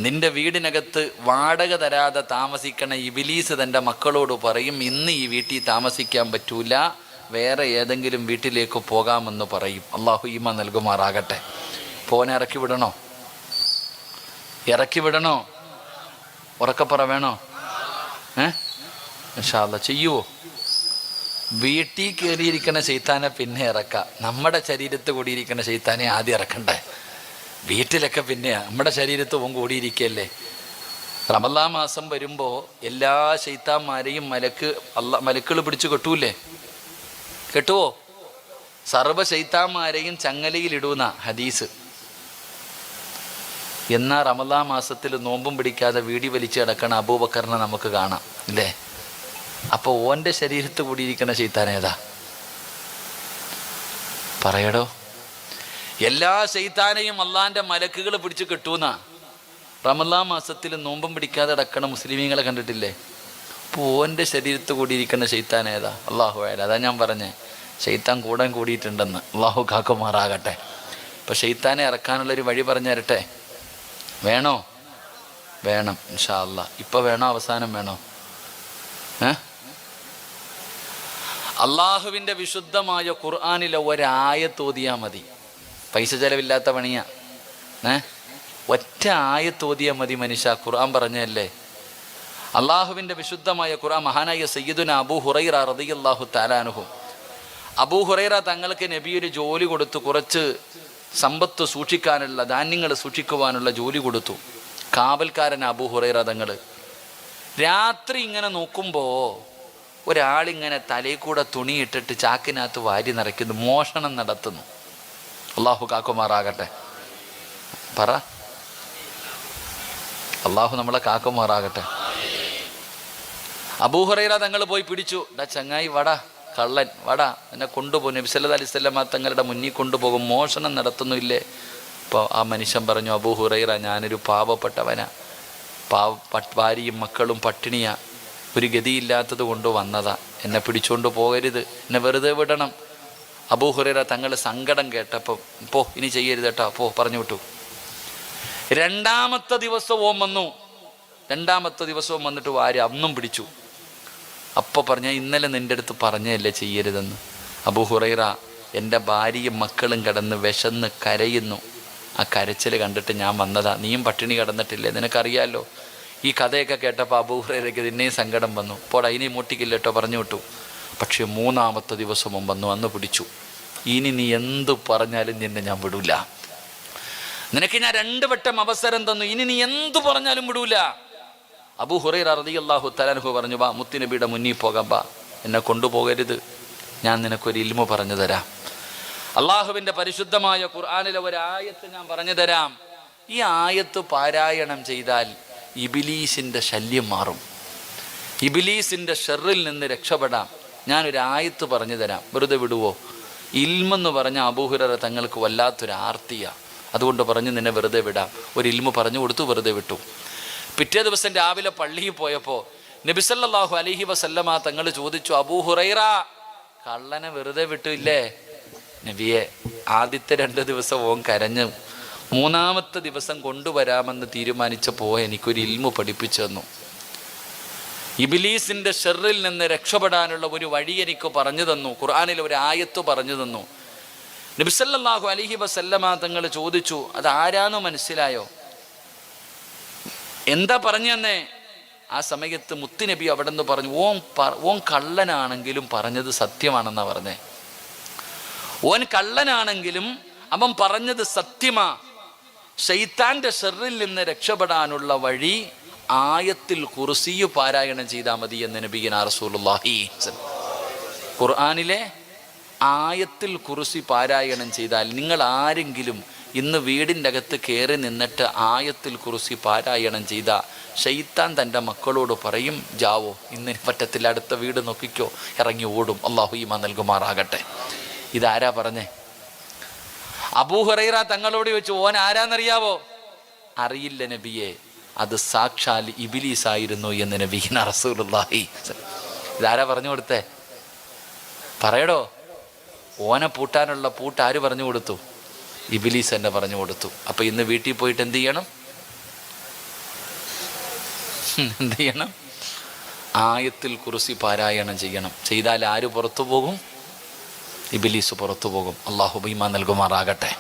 നിന്റെ വീടിനകത്ത് വാടക തരാതെ താമസിക്കണ ഇബിലീസ് തൻ്റെ മക്കളോട് പറയും, ഇന്ന് ഈ വീട്ടിൽ താമസിക്കാൻ പറ്റൂല, വേറെ ഏതെങ്കിലും വീട്ടിലേക്ക് പോകാമെന്ന് പറയും. അള്ളാഹു ഈമാൻ നൽകുമാറാകട്ടെ. പോനെ ഇറക്കി വിടണോ? ഇറക്കി വിടണോ? ഉറക്കപ്പറ വേണോ? ഇൻഷാ അല്ലാഹ് ചെയ്യുവോ? വീട്ടിൽ കയറിയിരിക്കുന്ന ശൈത്താനെ പിന്നെ ഇറക്കാം. നമ്മുടെ ശരീരത്ത് കൂടിയിരിക്കുന്ന ശൈത്താനെ ആദ്യം ഇറക്കണ്ടേ? വീട്ടിലൊക്കെ പിന്നെ നമ്മുടെ ശരീരത്ത് ഓൻ കൂടിയിരിക്കുകയല്ലേ. റമളാൻ മാസം വരുമ്പോൾ എല്ലാ ശൈത്താന്മാരെയും മലക്കുകൾ പിടിച്ചു കെട്ടൂലേ? കെട്ടുവോ? സർവ്വ ശൈത്താന്മാരെയും ചങ്ങലയിലിടുന്ന ഹദീസ്. എന്നാൽ റമളാൻ മാസത്തിൽ നോമ്പും പിടിക്കാതെ വീടി വലിച്ച് കിടക്കണ അബൂബക്കറിനെ നമുക്ക് കാണാം ഇല്ലേ? അപ്പോൾ ഓൻ്റെ ശരീരത്ത് കൂടിയിരിക്കുന്ന ശൈത്താൻ ഏതാ? പറയടോ. എല്ലാ ശൈത്താനെയും അള്ളാൻ്റെ മലക്കുകൾ പിടിച്ച് കെട്ടൂന്ന റമളാൻ മാസത്തിൽ നോമ്പും പിടിക്കാതെ കിടക്കണ മുസ്ലിമീങ്ങളെ കണ്ടിട്ടില്ലേ? അപ്പോൾ ഓൻ്റെ ശരീരത്ത് കൂടിയിരിക്കുന്ന ശൈത്താൻ ഏതാ? അള്ളാഹു ആയാലും. അതാ ഞാൻ പറഞ്ഞേ, ശൈത്താൻ കൂടിയിട്ടുണ്ടെന്ന്. അള്ളാഹു കാക്കുമാറാകട്ടെ. അപ്പോൾ ശൈത്താനെ ഇറക്കാനുള്ളൊരു വഴി പറഞ്ഞു തരട്ടെ? വേണോ? വേണം ഇൻഷാ അല്ലാഹ്. ഇപ്പം വേണോ അവസാനം വേണോ? അള്ളാഹുവിൻ്റെ വിശുദ്ധമായ ഖുർആനിലെ ഒരായത്ത് ഓതിയാൽ മതി. പൈസ ചെലവില്ലാത്ത പണിയാ. ഒറ്റ ആയത്ത് ഓതിയാൽ മതി മനുഷ്യ. ഖുർആൻ പറഞ്ഞല്ലേ? അള്ളാഹുവിൻ്റെ വിശുദ്ധമായ ഖുർആൻ. മഹാനായ സയ്യിദുന അബൂ ഹുറൈറ റളിയല്ലാഹു തആല അൻഹു, അബൂ ഹുറൈറ തങ്ങൾക്ക് നബി ഒരു ജോലി കൊടുത്തു. കുറച്ച് സമ്പത്ത് സൂക്ഷിക്കാനുള്ള, ധാന്യങ്ങൾ സൂക്ഷിക്കുവാനുള്ള ജോലി കൊടുത്തു. കാവൽക്കാരൻ അബൂ ഹുറൈറ തങ്ങൾ. രാത്രി ഇങ്ങനെ നോക്കുമ്പോൾ ഒരാളിങ്ങനെ തലയിൽ കൂടെ തുണിയിട്ടിട്ട് ചാക്കിനകത്ത് വാരി നിറയ്ക്കുന്നു, മോഷണം നടത്തുന്നു. അള്ളാഹു കാക്കുമാറാകട്ടെ. പറ, അള്ളാഹു നമ്മളെ കാക്കുമാറാകട്ടെ. അബൂ ഹുറൈറ തങ്ങൾ പോയി പിടിച്ചു. ചങ്ങായി വടാ, കള്ളൻ വടാ, എന്നെ കൊണ്ടുപോകും. നബി സല്ലല്ലാഹു അലൈഹി വസല്ലം തങ്ങളുടെ മുന്നിൽ കൊണ്ടുപോകും. മോഷണം നടത്തുന്നില്ലേ? അപ്പോൾ ആ മനുഷ്യൻ പറഞ്ഞു, അബൂ ഹുറൈറ, ഞാനൊരു പാവപ്പെട്ടവനാ, ഭാര്യയും മക്കളും പട്ടിണിയാ, ഒരു ഗതിയില്ലാത്തത് കൊണ്ട് വന്നതാ, എന്നെ പിടിച്ചുകൊണ്ട് പോകരുത്, എന്നെ വെറുതെ വിടണം. അബൂ ഹുറൈറ തങ്ങളുടെ സങ്കടം കേട്ടപ്പോൾ, പോ ഇനി ചെയ്യരുത് കേട്ടോ, പോ പറഞ്ഞു വിട്ടു. രണ്ടാമത്തെ ദിവസവും വന്നു. രണ്ടാമത്തെ ദിവസവും വന്നിട്ട് വാരി അന്നും പിടിച്ചു. അപ്പോൾ പറഞ്ഞ, ഇന്നലെ നിൻ്റെ അടുത്ത് പറഞ്ഞല്ലേ ചെയ്യരുതെന്ന്. അബൂ ഹുറൈറ, എൻ്റെ ഭാര്യയും മക്കളും കിടന്ന് വിശന്ന് കരയുന്നു, ആ കരച്ചിൽ കണ്ടിട്ട് ഞാൻ വന്നതാ. നീയും പട്ടിണി കിടന്നിട്ടില്ലേ, നിനക്കറിയാലോ. ഈ കഥയൊക്കെ കേട്ടപ്പോൾ അബൂ ഹുറൈറയ്ക്ക് നിന്നെയും സങ്കടം വന്നു. പോടാ ഇനി മൂട്ടിക്കില്ല കേട്ടോ, പറഞ്ഞു വിട്ടു. പക്ഷെ മൂന്നാമത്തെ ദിവസവും വന്നു, അന്ന് പിടിച്ചു. ഇനി നീ എന്ത് പറഞ്ഞാലും നിന്നെ ഞാൻ വിടൂല, നിനക്ക് ഞാൻ 2 വട്ടം അവസരം തന്നു, ഇനി നീ എന്തു പറഞ്ഞാലും വിടൂല. അബൂ ഹുറൈറ റളിയല്ലാഹു തആല അൻഹു പറഞ്ഞു, വാ മുത്തുനബിയുടെ മുന്നിൽ പോകാം, വാ, എന്നെ കൊണ്ടുപോകരുത്, ഞാൻ നിനക്കൊരു ഇൽമു പറഞ്ഞു തരാം. അള്ളാഹുവിൻ്റെ പരിശുദ്ധമായ ഖുർആനിലെ ഒരായത്ത് ഞാൻ പറഞ്ഞു തരാം. ഈ ആയത്ത് പാരായണം ചെയ്താൽ ഇബിലീസിൻ്റെ ശല്യം മാറും, ഇബിലീസിൻ്റെ ഷെറിൽ നിന്ന് രക്ഷപ്പെടാം. ഞാനൊരു ആയത്ത് പറഞ്ഞു തരാം, വെറുതെ വിടുവോ? ഇൽമെന്ന് പറഞ്ഞ അബൂ ഹുറൈറ തങ്ങൾക്ക് വല്ലാത്തൊരു ആർത്തിയാണ്. അതുകൊണ്ട് പറഞ്ഞു, നിന്നെ വെറുതെ വിടാം. ഒരു ഇൽമു പറഞ്ഞു കൊടുത്തു, വെറുതെ വിട്ടു. പിറ്റേ ദിവസം രാവിലെ പള്ളിയിൽ പോയപ്പോൾ നബി സല്ലല്ലാഹു അലൈഹി വസല്ലമ തങ്ങൾ ചോദിച്ചു, അബൂ ഹുറൈറ, കള്ളനെ വെറുതെ വിട്ടില്ലേ? നബിയെ, ആദ്യത്തെ 2 ദിവസം ഓൻ കരഞ്ഞു, മൂന്നാമത്തെ ദിവസം കൊണ്ടുവരാമെന്ന് തീരുമാനിച്ചപ്പോൾ എനിക്കൊരു ഇൽമു പഠിപ്പിച്ചു തന്നു. ഇബ്ലീസിൻ്റെ ഷെറിൽ നിന്ന് രക്ഷപ്പെടാനുള്ള ഒരു വഴി എനിക്ക് പറഞ്ഞു തന്നു. ഖുർആനിൽ ഒരു ആയത്ത് പറഞ്ഞു തന്നു. നബി സല്ലല്ലാഹു അലൈഹി വസല്ലമ തങ്ങൾ ചോദിച്ചു, അത് ആരാന്ന് മനസ്സിലായോ? എന്താ പറഞ്ഞു തന്നെ? ആ സമയത്ത് മുത്തുനബി അവിടെ നിന്ന് പറഞ്ഞു, ഓൻ കള്ളനാണെങ്കിലും പറഞ്ഞത് സത്യമാണെന്നാ പറഞ്ഞേ. ഓൻ കള്ളനാണെങ്കിലും അവൻ പറഞ്ഞത് സത്യമാ. ശൈത്താന്റെ ഷെറിൽ നിന്ന് രക്ഷപ്പെടാനുള്ള വഴി ആയത്തിൽ കുർസി പാരായണം ചെയ്താൽ മതി എന്ന് നബിയുനാ റസൂലുള്ളാഹി. ഖുർആനിലെ ആയത്തിൽ കുർസി പാരായണം ചെയ്താൽ, നിങ്ങൾ ആരെങ്കിലും ഇന്ന് വീടിൻ്റെ അകത്ത് കയറി നിന്നിട്ട് ആയത്തിൽ കുർസി പാരായണം ചെയ്ത ശൈത്താൻ തൻ്റെ മക്കളോട് പറയും, ജാവോ, ഇന്ന് പറ്റത്തില്ല, അടുത്ത വീട് നോക്കിക്കോ, ഇറങ്ങി ഓടും. അള്ളാഹു ഈമാൻ നൽകുമാറാകട്ടെ. ഇതാരാ പറഞ്ഞേ? അബൂ ഹുറൈറ തങ്ങളോട് ചോദിച്ചു, ഓൻ ആരാന്നറിയാവോ? അറിയില്ല നബിയെ, അത് സാക്ഷാൽ ഇബ്ലീസ് ആയിരുന്നു എന്ന് നബിയുനാ റസൂലുള്ളാഹി. ഇതാരാ പറഞ്ഞു കൊടുത്തേ? പറയടോ. ഓനെ പൂട്ടാനുള്ള പൂട്ട് ആര് പറഞ്ഞു കൊടുത്തു? ഇബ്ലീസ് തന്നെ പറഞ്ഞു കൊടുത്തു. അപ്പോൾ ഇന്ന് വീട്ടിൽ പോയിട്ട് എന്ത് ചെയ്യണം? എന്ത് ചെയ്യണം? ആയത്തിൽ കുർസി പാരായണം ചെയ്യണം. ചെയ്താൽ ആര് പുറത്തു പോകും? ഇബ്ലീസ് പുറത്തു പോകും. അള്ളാഹു ഈമാൻ നൽകുമാറാകട്ടെ.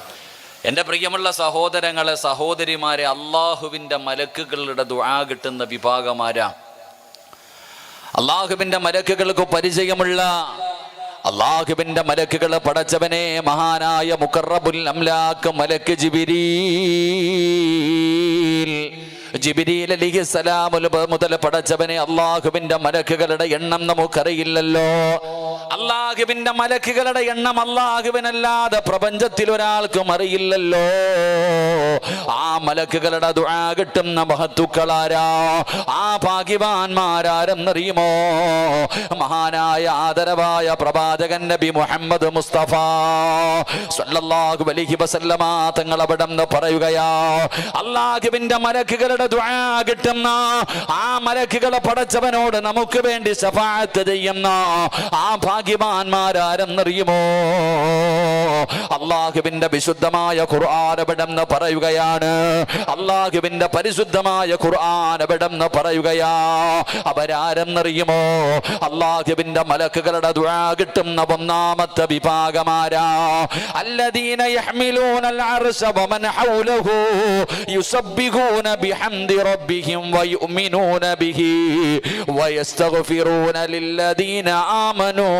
എൻ്റെ പ്രിയമുള്ള സഹോദരങ്ങളെ, സഹോദരിമാരെ, അള്ളാഹുവിൻ്റെ മലക്കുകളുടെ ദുആ കിട്ടുന്ന വിഭാഗമാരാ. അള്ളാഹുവിൻ്റെ മലക്കുകൾക്ക് പരിചയമുള്ള, അള്ളാഹുവിൻ്റെ മലക്കുകൾ പടച്ചവനെ മഹാനായ മുഖറബുൽ അംലാക്ക് മലക്ക് ജിബ്രീൽ അലൈഹിസ്സലാം മുതൽ പടച്ചവനെ അള്ളാഹുവിൻ്റെ മലക്കുകളുടെ എണ്ണം നമുക്കറിയില്ലല്ലോ. അള്ളാഹുവിൻ്റെ മലക്കുകളുടെ എണ്ണം അള്ളാഹുവിനല്ലാതെ പ്രപഞ്ചത്തിൽ ഒരാൾക്കും അറിയില്ലല്ലോ. ആ മലക്കുകളുടെ ദുആ കിട്ടുന്ന മഹത്തുക്കളാരാ? ആ ഭാഗ്യവാന്മാരാരെന്നറിയുമോ? മഹാനായ ആദരവായ പ്രവാചകൻ നബി മുഹമ്മദ് മുസ്തഫ സ്വല്ലല്ലാഹു അലൈഹി വസല്ലമ തങ്ങൾ അവിടെന്ന് പറയുകയാ, അള്ളാഹുവിൻ്റെ മലക്കുകളുടെ ദുആ കിട്ടുന്ന ആ മലക്കുകളെ പടച്ചവനോട് നമുക്ക് വേണ്ടി ശഫാഅത്ത് ചെയ്യുന്ന ആ ഭാഗ്യവാന്മാരാരെന്നറിയുമോ? അള്ളാഹുവിൻ്റെ വിശുദ്ധമായ ഖുർആൻ അവിടെന്ന് പറയുകയാണ്, അള്ളാഹുവിൻ്റെ പരിശുദ്ധമായ ഖുർആൻ അവിടെന്ന് പറയുകയാ. അവരാരെന്നറിയുമോ? അള്ളാഹുവിൻ്റെ മലക്കുകളുടെ ദുആ കിട്ടുന്ന ഒന്നാമത്തെ വിഭാഗമാരാ. അല്ലദീന യഹ്മിലൂനൽ അർശ വമൻ ഹൗലഹു യുസബ്ബിഹൂന ബിഹംദി റബ്ബിഹിം വയുമിനൂന ബിഹി വയസ്തഗ്ഫിറൂന ലില്ലദീന ആമനൂ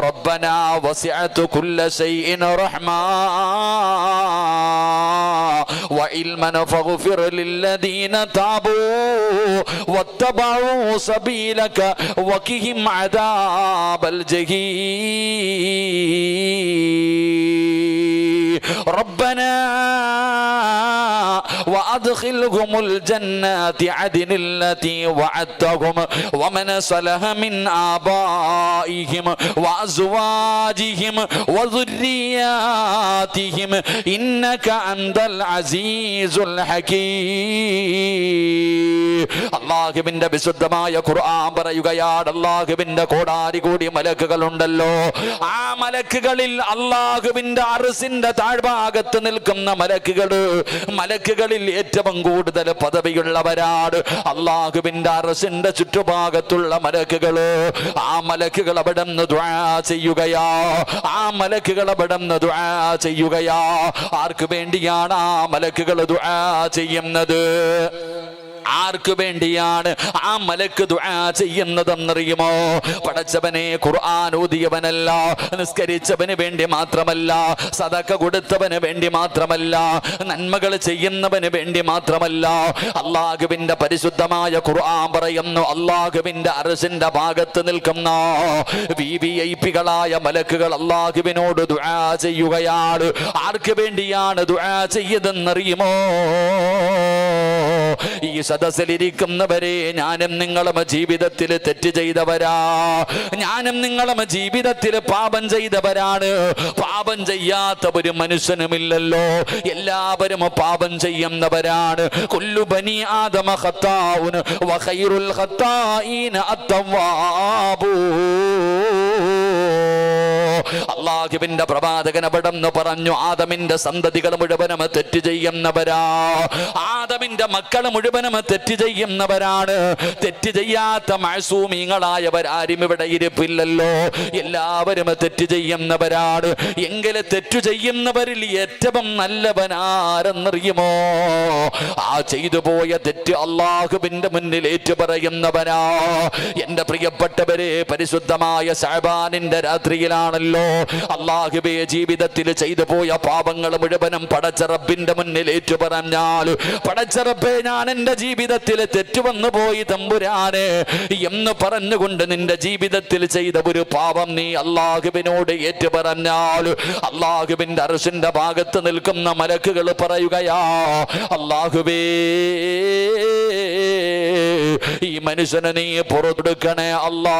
റബ്ബനാ വസിഅത കുല്ല ശൈഇൻ റഹ്മാ വഇൽമൻ ഫഗ്ഫിർ ലില്ലദീന താബൂ വത്തബഉ സബീലക വഖിഹിം അദാബൽ ജഹീം റബ്ബനാ وأدخلهم الجنات عدن التي وعدتهم ومن صلح من آبائهم وأزواجهم وذرياتهم إنك أنت العزيز الحكيم. അള്ളാഹുവിന്റെ വിശുദ്ധമായ ഖുർആൻ പറയുകയാണ്, അള്ളാഹുവിന്റെ കോടാനുകോടി മലക്കുകളുണ്ടല്ലോ. ആ മലക്കുകളിൽ അള്ളാഹുവിന്റെ അർശിന്റെ താഴ്ഭാഗത്ത് നിൽക്കുന്ന മലക്കുകളിൽ ഏറ്റവും കൂടുതൽ പദവിയുള്ളവരാണ് അള്ളാഹുവിന്റെ അർശിന്റെ ചുറ്റുഭാഗത്തുള്ള മലക്കുകള്. ആ മലക്കുകൾ അവിടെ നിന്ന് ദുആ ചെയ്യുകയാ. ആ മലക്കുകൾ അവിടെ നിന്ന് ദുആ ചെയ്യുകയാ. ആർക്ക് വേണ്ടിയാണ് ആ മലക്കുകൾ ദുആ ചെയ്യുന്നത്? ആർക്ക് വേണ്ടിയാണ് ആ മലക്ക് ദുആ ചെയ്യുന്നതെന്നറിയുമോ? പടച്ചവനെ ഖുർആൻ ഓതിയവനല്ല, നിസ്കരിച്ചവന് വേണ്ടി മാത്രമല്ല, സദഖ കൊടുത്തവന് വേണ്ടി മാത്രമല്ല, നന്മകൾ ചെയ്യുന്നവന് വേണ്ടി മാത്രമല്ല. അള്ളാഹുവിന്റെ പരിശുദ്ധമായ ഖുർആൻ പറയുന്നു, അള്ളാഹുവിന്റെ അർശിന്റെ ഭാഗത്ത് നിൽക്കുന്ന വിവിഐപികളായ മലക്കുകൾ അള്ളാഹുവിനോട് ദുആ ചെയ്യുകയാണ്. ആർക്ക് വേണ്ടിയാണ് ദുആ ചെയ്യതെന്നറിയുമോ? ഈ സദസ്സിലിരിക്കുന്നവരെ, ഞാനും നിങ്ങളും ജീവിതത്തിൽ തെറ്റ് ചെയ്തവരാ. ഞാനും നിങ്ങളും ജീവിതത്തിൽ പാപം ചെയ്തവരാണ്. പാപം ചെയ്യാത്ത ഒരു മനുഷ്യനുമില്ലല്ലോ. എല്ലാവരും പാപം ചെയ്യുന്നവരാണ്. കുല്ലു ബനി ആദമ ഖത്താഉൻ വ ഖൈറുൽ ഖത്താഈന അത്തവ്വാബൂ. അള്ളാഹുവിന്റെ പ്രവാചകൻ അവിടെന്ന് പറഞ്ഞു, ആദമിന്റെ സന്തതികൾ മുഴുവനും തെറ്റ് ചെയ്യുന്നവരാ. ആദമിന്റെ മക്കൾ മുഴുവനും തെറ്റ് ചെയ്യുന്നവരാണ്. തെറ്റ് ചെയ്യാത്ത മഅസൂമീങ്ങളായവരാരും ഇവിടെ ഇരിപ്പില്ലല്ലോ. എല്ലാവരും തെറ്റ് ചെയ്യുന്നവരാണ്. എങ്കിലും തെറ്റു ചെയ്യുന്നവരിൽ ഏറ്റവും നല്ലവനാരെന്നറിയുമോ? ആ ചെയ്തു പോയ തെറ്റ് അള്ളാഹുവിന്റെ മുന്നിൽ ഏറ്റുപറയുന്നവനാ. എന്റെ പ്രിയപ്പെട്ടവരെ, പരിശുദ്ധമായ ശഅബാനിന്റെ രാത്രിയിലാണല്ലോ അള്ളാഹുവേ ജീവിതത്തിൽ ചെയ്തു പോയ പാപങ്ങൾ മുഴുവനും പടച്ച റബ്ബിന്റെ മുന്നിൽ ഏറ്റുപറഞ്ഞാൽ, പടച്ച റബ്ബേ, ഞാൻ എന്റെ ജീവിതത്തിൽ തെറ്റുവന്നു പോയി തമ്പുരാനെ എന്ന് പറഞ്ഞുകൊണ്ട് നിന്റെ ജീവിതത്തിൽ ചെയ്ത ഒരു പാപം നീ അള്ളാഹുവിനോട് ഏറ്റുപറഞ്ഞാൽ, അള്ളാഹുവിന്റെ അർശിന്റെ ഭാഗത്ത് നിൽക്കുന്ന മലക്കുകൾ പറയുകയാ, അള്ളാഹുവേ, ഈ മനുഷ്യനെ നീ പുറത്തെടുക്കണേ അല്ലാ.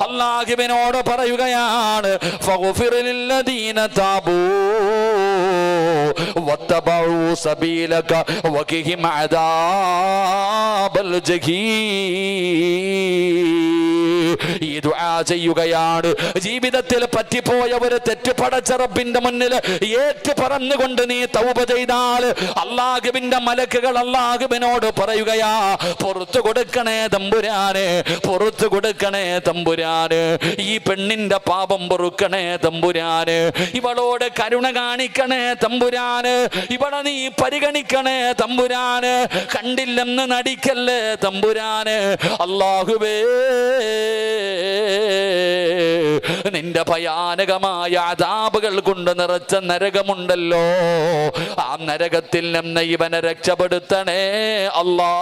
അല്ലാഹുവിനോട് പറയുകയാണ്, ഫഗ്ഫിർ ലില്ലദീന താബൂ വത്തബഉ സബീലക വഖിഹിം അദാബൽ ജഹീം. ഈ ദുആ ചെയ്യുകയാണ്. ജീവിതത്തിൽ പറ്റിപ്പോയ ഒരു തെറ്റ് പടച്ച റബ്ബിന്റെ മുന്നിൽ ഏറ്റു പറഞ്ഞുകൊണ്ട് നീ തൗബ ചെയ്താൽ അല്ലാഹുവിന്റെ മലക്കുകൾ അല്ലാഹുവിനോട് പറയുകയാ, പുറത്തു കൊടുക്കണേ തമ്പുരാനെ, പുറത്തു കൊടുക്കണേ തമ്പുരാന്, ഈ പെണ്ണിന്റെ പാപം പൊറുക്കണേ തമ്പുരാന്, ഇവളോട് കരുണ കാണിക്കണേ തമ്പുരാന്, ഇവളെ നീ പരിഗണിക്കണേ തമ്പുരാന്, കണ്ടില്ലെന്ന് നടിക്കല്ലേ തമ്പുരാന്. അല്ലാഹുവേ, നിന്റെ ഭയാനകമായ അദാബുകൾ കൊണ്ട് നിറച്ച നരകമുണ്ടല്ലോ, ആ നരകത്തിൽ നിന്ന് ഇവനെ രക്ഷപ്പെടുത്തണേ അല്ലാ.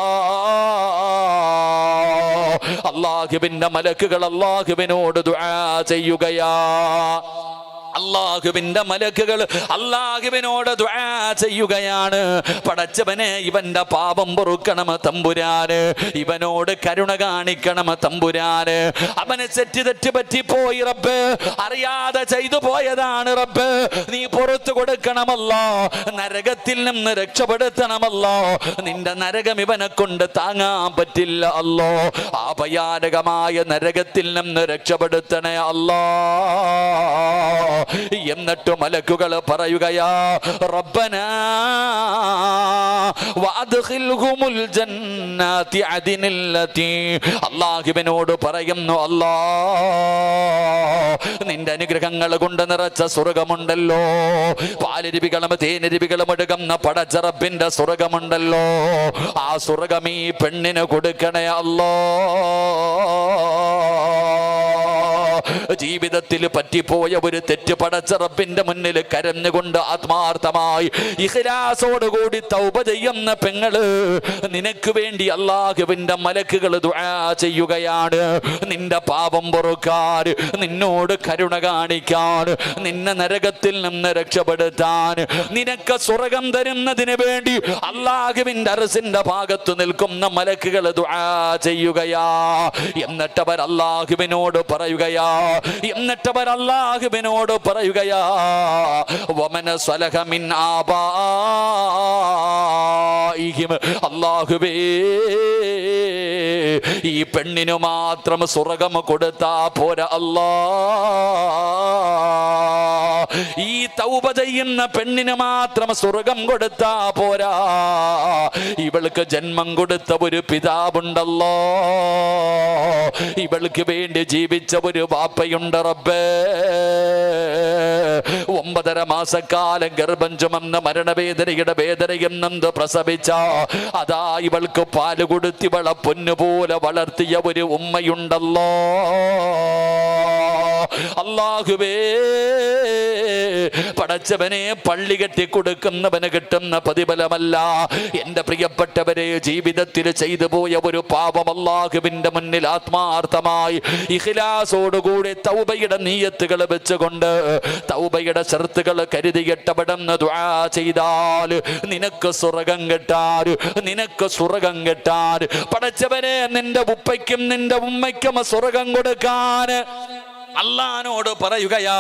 അല്ലാഹുവിന്റെ മലക്കുകൾ അല്ലാഹുവിനോട് ദുആ ചെയ്യുകയാ. അല്ലാഹുവിന്റെ മലക്കുകൾ അല്ലാഹുവിനോട് ദുആ ചെയ്യുകയാണ്. പടച്ചവനെ, ഇവന്റെ പാപം പൊറുക്കണം തമ്പുരാന്, ഇവനോട് കരുണ കാണിക്കണം തമ്പുരാന്, അവന് തെറ്റ് പറ്റിപ്പോയി റബ്ബ്, അറിയാതെ ചെയ്തു പോയതാണ് റബ്ബ്, നീ പുറത്തു കൊടുക്കണമല്ലോ, നരകത്തിൽ നിന്ന് രക്ഷപ്പെടുത്തണമല്ലോ, നിന്റെ നരകം ഇവനെ കൊണ്ട് താങ്ങാൻ പറ്റില്ല അല്ലോ, ആ ഭയാനകമായ നരകത്തിൽ നിന്ന് രക്ഷപ്പെടുത്തണേ അല്ലോ. എന്നിട്ട് മലക്കുകൾ പറയുകയാ, റബ്ബനാ വഅദ്ഖിൽഹുമുൽ ജന്നതി അദ്നില്ലതി. അല്ലാഹുവിനോട് പറയുന്നു, അല്ലാ, നിന്റെ അനുഗ്രഹങ്ങൾ കൊണ്ട് നിറച്ച സ്വർഗമുണ്ടല്ലോ, പാലരുവികളും തേനരുവികളും ഒഴുകുന്ന പടച്ച റബ്ബിന്റെ സ്വർഗമുണ്ടല്ലോ, ആ സ്വർഗം ഈ പെണ്ണിന് കൊടുക്കണേ അല്ലോ. ജീവിതത്തിൽ പറ്റിപ്പോയ ഒരു തെറ്റ് പടച്ച റബ്ബിന്റെ മുന്നിൽ കരഞ്ഞുകൊണ്ട് ആത്മാർത്ഥമായി ഇഖ്ലാസോടുകൂടി തൗബ ചെയ്യുന്ന പെങ്ങള്, നിനക്ക് വേണ്ടി അല്ലാഹുവിന്റെ മലക്കുകൾ ദുആ ചെയ്യുകയാണ്. നിന്റെ പാപം പൊറുക്കാൻ, നിന്നോട് കരുണ കാണിക്കാൻ, നിന്നെ നരകത്തിൽ നിന്ന് രക്ഷപ്പെടുത്താൻ, നിനക്ക് സ്വർഗം തരുന്നതിന് വേണ്ടി അല്ലാഹുവിന്റെ അർശിന്റെ ഭാഗത്ത് നിൽക്കുന്ന മലക്കുകൾ ദുആ ചെയ്യുകയാ. എന്നിട്ടവർ അല്ലാഹുവിനോട് പറയുകയാ, എന്നിട്ടവർ അല്ലാഹുവിനോട് പറയുകയാ, വമന സ്വലഹ മിൻ ആബാഇഹിം. അല്ലാഹുവേ, ഈ പെണ്ണിനു മാത്രം സ്വർഗം കൊടുത്താ പോരാ അല്ലാ, ഈ തൗബ ചെയ്യുന്ന പെണ്ണിന് മാത്രം സ്വർഗം കൊടുത്താ പോരാ, ഇവൾക്ക് ജന്മം കൊടുത്ത ഒരു പിതാവുണ്ടല്ലോ, ഇവൾക്ക് വേണ്ടി ജീവിച്ച ഒരു വാപ്പയുണ്ട് റബ്ബേ. 9.5 മാസക്കാലം ഗർഭം ചുമന്ന് മരണവേദനയുടെ വേദനയും നന്ദ് പ്രസവിച്ച, അതാ ഇവൾക്ക് പാല് കൊടുത്ത് ഇവളെ പൊന്നുപോലെ വളർത്തിയ ഒരു ഉമ്മയുണ്ടല്ലോ. അല്ലാഹുവേ, പടച്ചവനെ, പള്ളി കെട്ടി കൊടുക്കുന്നവന് കിട്ടുന്ന പ്രതിഫലമല്ല, എന്റെ പ്രിയപ്പെട്ടവരെ, ജീവിതത്തിൽ ചെയ്തു പോയ ഒരു പാപം അല്ലാഹുവിന്റെ മുന്നിൽ ആത്മാർത്ഥമായി ഇഖ്ലാസോടുകൂടി തൗബയുടെ നീയത്തുകൾ വെച്ചുകൊണ്ട് തൗബയുടെ ഷർത്തുകൾ കരുതിയിട്ടവിടുന്ന് ദുആ ചെയ്താൽ നിനക്ക് സ്വർഗം കിട്ടാൻ, നിനക്ക് സ്വർഗം കിട്ടാൻ. പടച്ചവനെ, നിന്റെ ഉപ്പയ്ക്കും നിന്റെ ഉമ്മയ്ക്കും സ്വർഗം കൊടുക്കാൻ അല്ലാഹുവോട് പറയുകയാ,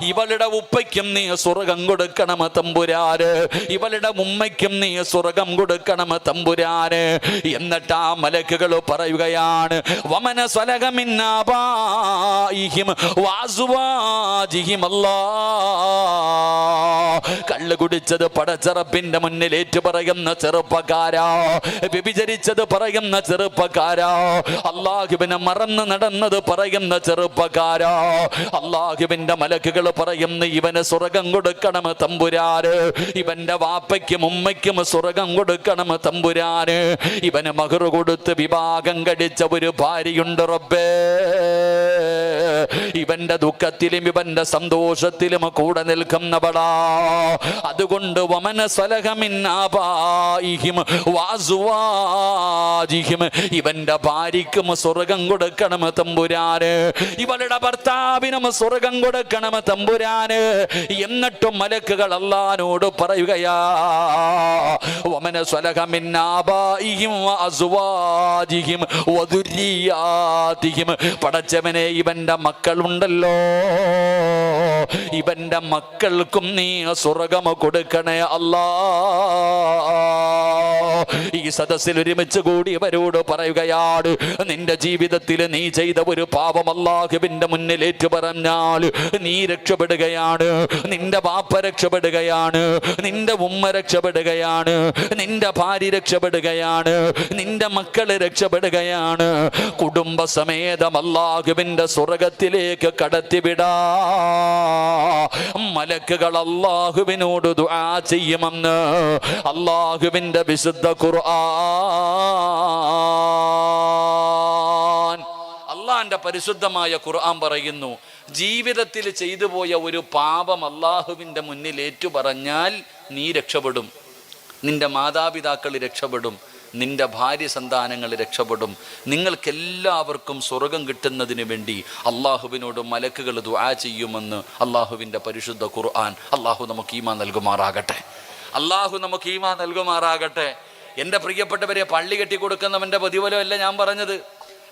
ഇവളുടെ ഉപ്പയ്ക്കും നീ സ്വർഗം കൊടുക്കണം തമ്പുരാന്, ഇവളുടെ ഉമ്മയ്ക്കും നീ സ്വർഗം കൊടുക്കണം തമ്പുരാന്. എന്നിട്ട് ആ മലക്കുകൾ പറയുകയാണ്, വമന സ്വലഹ മിൻ ആബാഇഹിം വഅസ്വാജിഹിം. അല്ലാഹ്, കള്ള് കുടിച്ചത് പടച്ച റബ്ബിന്റെ മുന്നിൽ ഏറ്റു പറയുന്ന ചെറുപ്പക്കാരാ, വ്യഭിചരിച്ചത് പറയുന്ന ചെറുപ്പക്കാരാ, അല്ലാഹുവിനെ മറന്ന് നടന്നത് പറയുന്ന ചെറുപ്പക്കാരാ, അല്ലാഹുവിന്റെ മലക്കുകൾ പറയുന്നു, ഇവന് സ്വർഗം കൊടുക്കണം തമ്പുരാന്, ഇവന്റെ വാപ്പയ്ക്കും ഉമ്മയ്ക്കും സ്വർഗം കൊടുക്കണം തമ്പുരാന്, ഇവന് മഹർ കൊടുത്ത് വിവാഹം കഴിച്ച ഒരു ഭാര്യയുണ്ട് റബ്ബേ, ഇവന്റെ ദുഃഖത്തിലും ഇവന്റെ സന്തോഷത്തിലും കൂടെ നിൽക്കുന്നവളാ. അതുകൊണ്ട് വമന സ്വലഹ മിൻ ആബാഇഹിം വഅസ്വാജിഹിം, ഇവന്റെ ഭാര്യയ്ക്കും സ്വർഗം കൊടുക്കണം തമ്പുരാന്, ഇവളുടെ ഭർത്താവിനും സ്വർഗം കൊടുക്കണം തമ്പുരാന്. എന്നിട്ടും മലക്കുകൾ അല്ലാഹുവോട് പറയുകയാ, വമന സ്വലഹ മിൻ ആബാഇഹിം വഅസ്വാജിഹിം വദുരിയാതിഹിം. പടച്ചവനെ, ഇവന്റെ മക്കളുണ്ടല്ലോ, ഇവന്റെ മക്കൾക്കും നീ സ്വർഗം കൊടുക്കണേ അല്ലാഹ്. ഈ സദസ്സിൽ ഒരുമിച്ച് കൂടിയവരോട് പറയുകയാണ്, നിന്റെ ജീവിതത്തിൽ നീ ചെയ്ത ഒരു പാപം അല്ലാഹുവിന്റെ മുന്നിൽ ഏറ്റുപറഞ്ഞാൽ നീ രക്ഷപ്പെടുകയാണ്, നിന്റെ ബാപ്പ രക്ഷപ്പെടുകയാണ്, നിന്റെ ഉമ്മ രക്ഷപ്പെടുകയാണ്, നിന്റെ ഭാര്യ രക്ഷപ്പെടുകയാണ്, നിന്റെ മക്കള് രക്ഷപ്പെടുകയാണ്, കുടുംബസമേതം അല്ലാഹുവിന്റെ സ്വർഗ്ഗത്തിലേക്ക് കടത്തിവിടാ മലക്കുകൾ അല്ലാഹുവിനോട് ദുആ ചെയ്യുമെന്ന് അല്ലാഹുവിന്റെ വിശുദ്ധ ഖുർആൻ. അള്ളാന്റെ പരിശുദ്ധമായ ഖുർആൻ പറയുന്നു, ജീവിതത്തിൽ ചെയ്തു പോയ ഒരു പാപം അല്ലാഹുവിന്റെ മുന്നിൽ ഏറ്റുപറഞ്ഞാൽ നീ രക്ഷപ്പെടും, നിന്റെ മാതാപിതാക്കൾ രക്ഷപ്പെടും, നിന്റെ ഭാര്യ സന്താനങ്ങൾ രക്ഷപ്പെടും. നിങ്ങൾക്കെല്ലാവർക്കും സ്വർഗം കിട്ടുന്നതിന് വേണ്ടി അള്ളാഹുവിനോട് മലക്കുകൾ ദുആ ചെയ്യുമെന്ന് അള്ളാഹുവിൻ്റെ പരിശുദ്ധ ഖുർആൻ. അള്ളാഹു നമുക്ക് ഈമാൻ നൽകുമാറാകട്ടെ, അള്ളാഹു നമുക്ക് ഈമാൻ നൽകുമാറാകട്ടെ. എൻ്റെ പ്രിയപ്പെട്ടവരെ, പള്ളി കെട്ടിക്കൊടുക്കുന്നവൻ്റെ പ്രതിഫലമല്ല ഞാൻ പറഞ്ഞത്.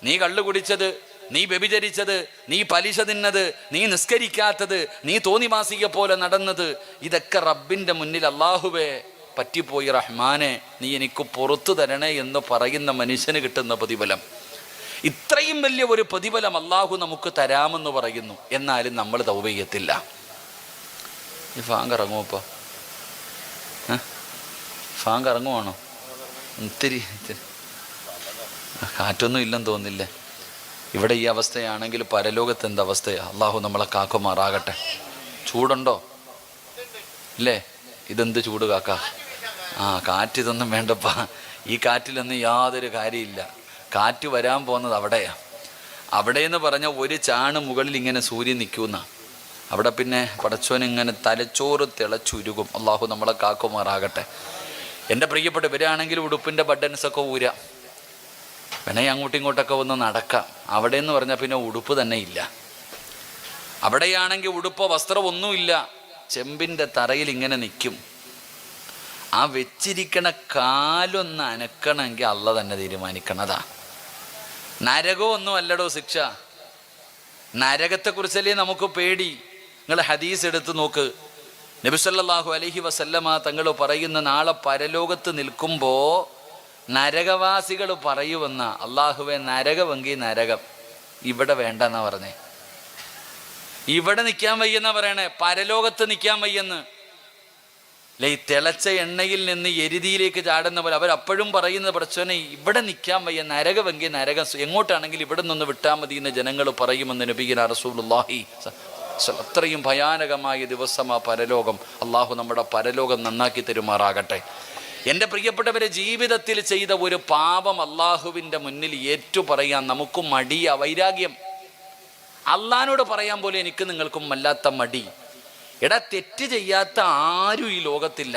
നീ കള്ളു കുടിച്ചത്, നീ വ്യഭിചരിച്ചത്, നീ പലിശ തിന്നത്, നീ നിസ്കരിക്കാത്തത്, നീ തോന്നിവാസിയെ പോലെ നടന്നത്, ഇതൊക്കെ റബ്ബിൻ്റെ മുന്നിൽ അള്ളാഹുവേ പറ്റിപ്പോയി റഹ്മാനെ നീ എനിക്ക് പുറത്തു തരണേ എന്ന് പറയുന്ന മനുഷ്യന് കിട്ടുന്ന പ്രതിഫലം. ഇത്രയും വലിയ ഒരു പ്രതിഫലം അള്ളാഹു നമുക്ക് തരാമെന്ന് പറയുന്നു. എന്നാലും നമ്മൾ തൗബ ചെയ്യത്തില്ല. ഈ ഫാങ്ക് ഇറങ്ങുമോ? ഇപ്പോൾ ഫാങ്ക് ഇറങ്ങുവാണോ? ഇത്തിരി കാറ്റൊന്നും ഇല്ലെന്ന് തോന്നില്ലേ? ഇവിടെ ഈ അവസ്ഥയാണെങ്കിൽ പരലോകത്ത് എന്ത് അവസ്ഥയാണ്? അള്ളാഹു നമ്മളെ കാക്കുമാറാകട്ടെ. ചൂടുണ്ടോ? ഇല്ലേ? ഇതെന്ത് ചൂട് കാക്ക? കാറ്റിതൊന്നും വേണ്ടപ്പാ. ഈ കാറ്റിലൊന്നും യാതൊരു കാര്യമില്ല. കാറ്റ് വരാൻ പോകുന്നത് അവിടെയാണ്. അവിടെയെന്ന് പറഞ്ഞാൽ ഒരു ചാണ് മുകളിൽ ഇങ്ങനെ സൂര്യൻ നിൽക്കുന്ന അവിടെ പിന്നെ പടച്ചോനിങ്ങനെ തലച്ചോറ് തിളച്ചുരുകും. അള്ളാഹു നമ്മളെ കാക്കുമാറാകട്ടെ. എൻ്റെ പ്രിയപ്പെട്ടവരാണെങ്കിൽ ഉടുപ്പിൻ്റെ ബട്ടൺസൊക്കെ ഊരാം, വേണേ അങ്ങോട്ടും ഇങ്ങോട്ടൊക്കെ ഒന്ന് നടക്കാം. അവിടെ എന്ന് പറഞ്ഞാൽ പിന്നെ ഉടുപ്പ് തന്നെ ഇല്ല. അവിടെയാണെങ്കിൽ ഉടുപ്പോ വസ്ത്രം ഒന്നുമില്ല, ചെമ്പിൻ്റെ തറയിൽ ഇങ്ങനെ നിൽക്കും. ആ വെച്ചിരിക്കണ കാലൊന്ന് അനക്കണമെങ്കിൽ അള്ള തന്നെ തീരുമാനിക്കണതാ. നരകമൊന്നും അല്ലടോ ശിക്ഷ. നരകത്തെക്കുറിച്ചല്ലേ നമുക്ക് പേടി. നിങ്ങൾ ഹദീസ് എടുത്ത് നോക്ക്. നബി സല്ലല്ലാഹു അലൈഹി വസല്ലമ തങ്ങൾ പറയുന്ന, നാളെ പരലോകത്ത് നിൽക്കുമ്പോൾ നരകവാസികൾ പറയുമെന്ന, അള്ളാഹുവെ നരകമെങ്കിൽ നരകം ഇവിടെ വേണ്ടെന്നാ പറഞ്ഞേ. ഇവിടെ നിൽക്കാൻ വയ്യെന്നാ പറയണേ, പരലോകത്ത് നിൽക്കാൻ വയ്യെന്ന്. അല്ലെ, ഈ തിളച്ച എണ്ണയിൽ നിന്ന് എരുതിയിലേക്ക് ചാടുന്ന പോലെ അവരപ്പോഴും പറയുന്നത്, പടച്ചോനെ ഇവിടെ നിൽക്കാൻ വയ്യ, നരകമെങ്കിൽ നരകം എങ്ങോട്ടാണെങ്കിൽ ഇവിടെ നിന്ന് വിട്ടാൽ മതി എന്ന് ജനങ്ങൾ പറയുമെന്ന് നബിയുനാ റസൂലുള്ളാഹി. അത്രയും ഭയാനകമായ ദിവസമാ പരലോകം. അള്ളാഹു നമ്മുടെ പരലോകം നന്നാക്കി തരുമാറാകട്ടെ. എൻ്റെ പ്രിയപ്പെട്ടവരെ, ജീവിതത്തിൽ ചെയ്ത ഒരു പാപം അള്ളാഹുവിൻ്റെ മുന്നിൽ ഏറ്റു പറയാൻ നമുക്ക് മടിയ, വൈരാഗ്യം. അള്ളാഹിനോട് പറയാൻ പോലെ എനിക്ക് നിങ്ങൾക്കും വല്ലാത്ത മടി. എടാ, തെറ്റ് ചെയ്യാത്ത ആരും ഈ ലോകത്തില്ല.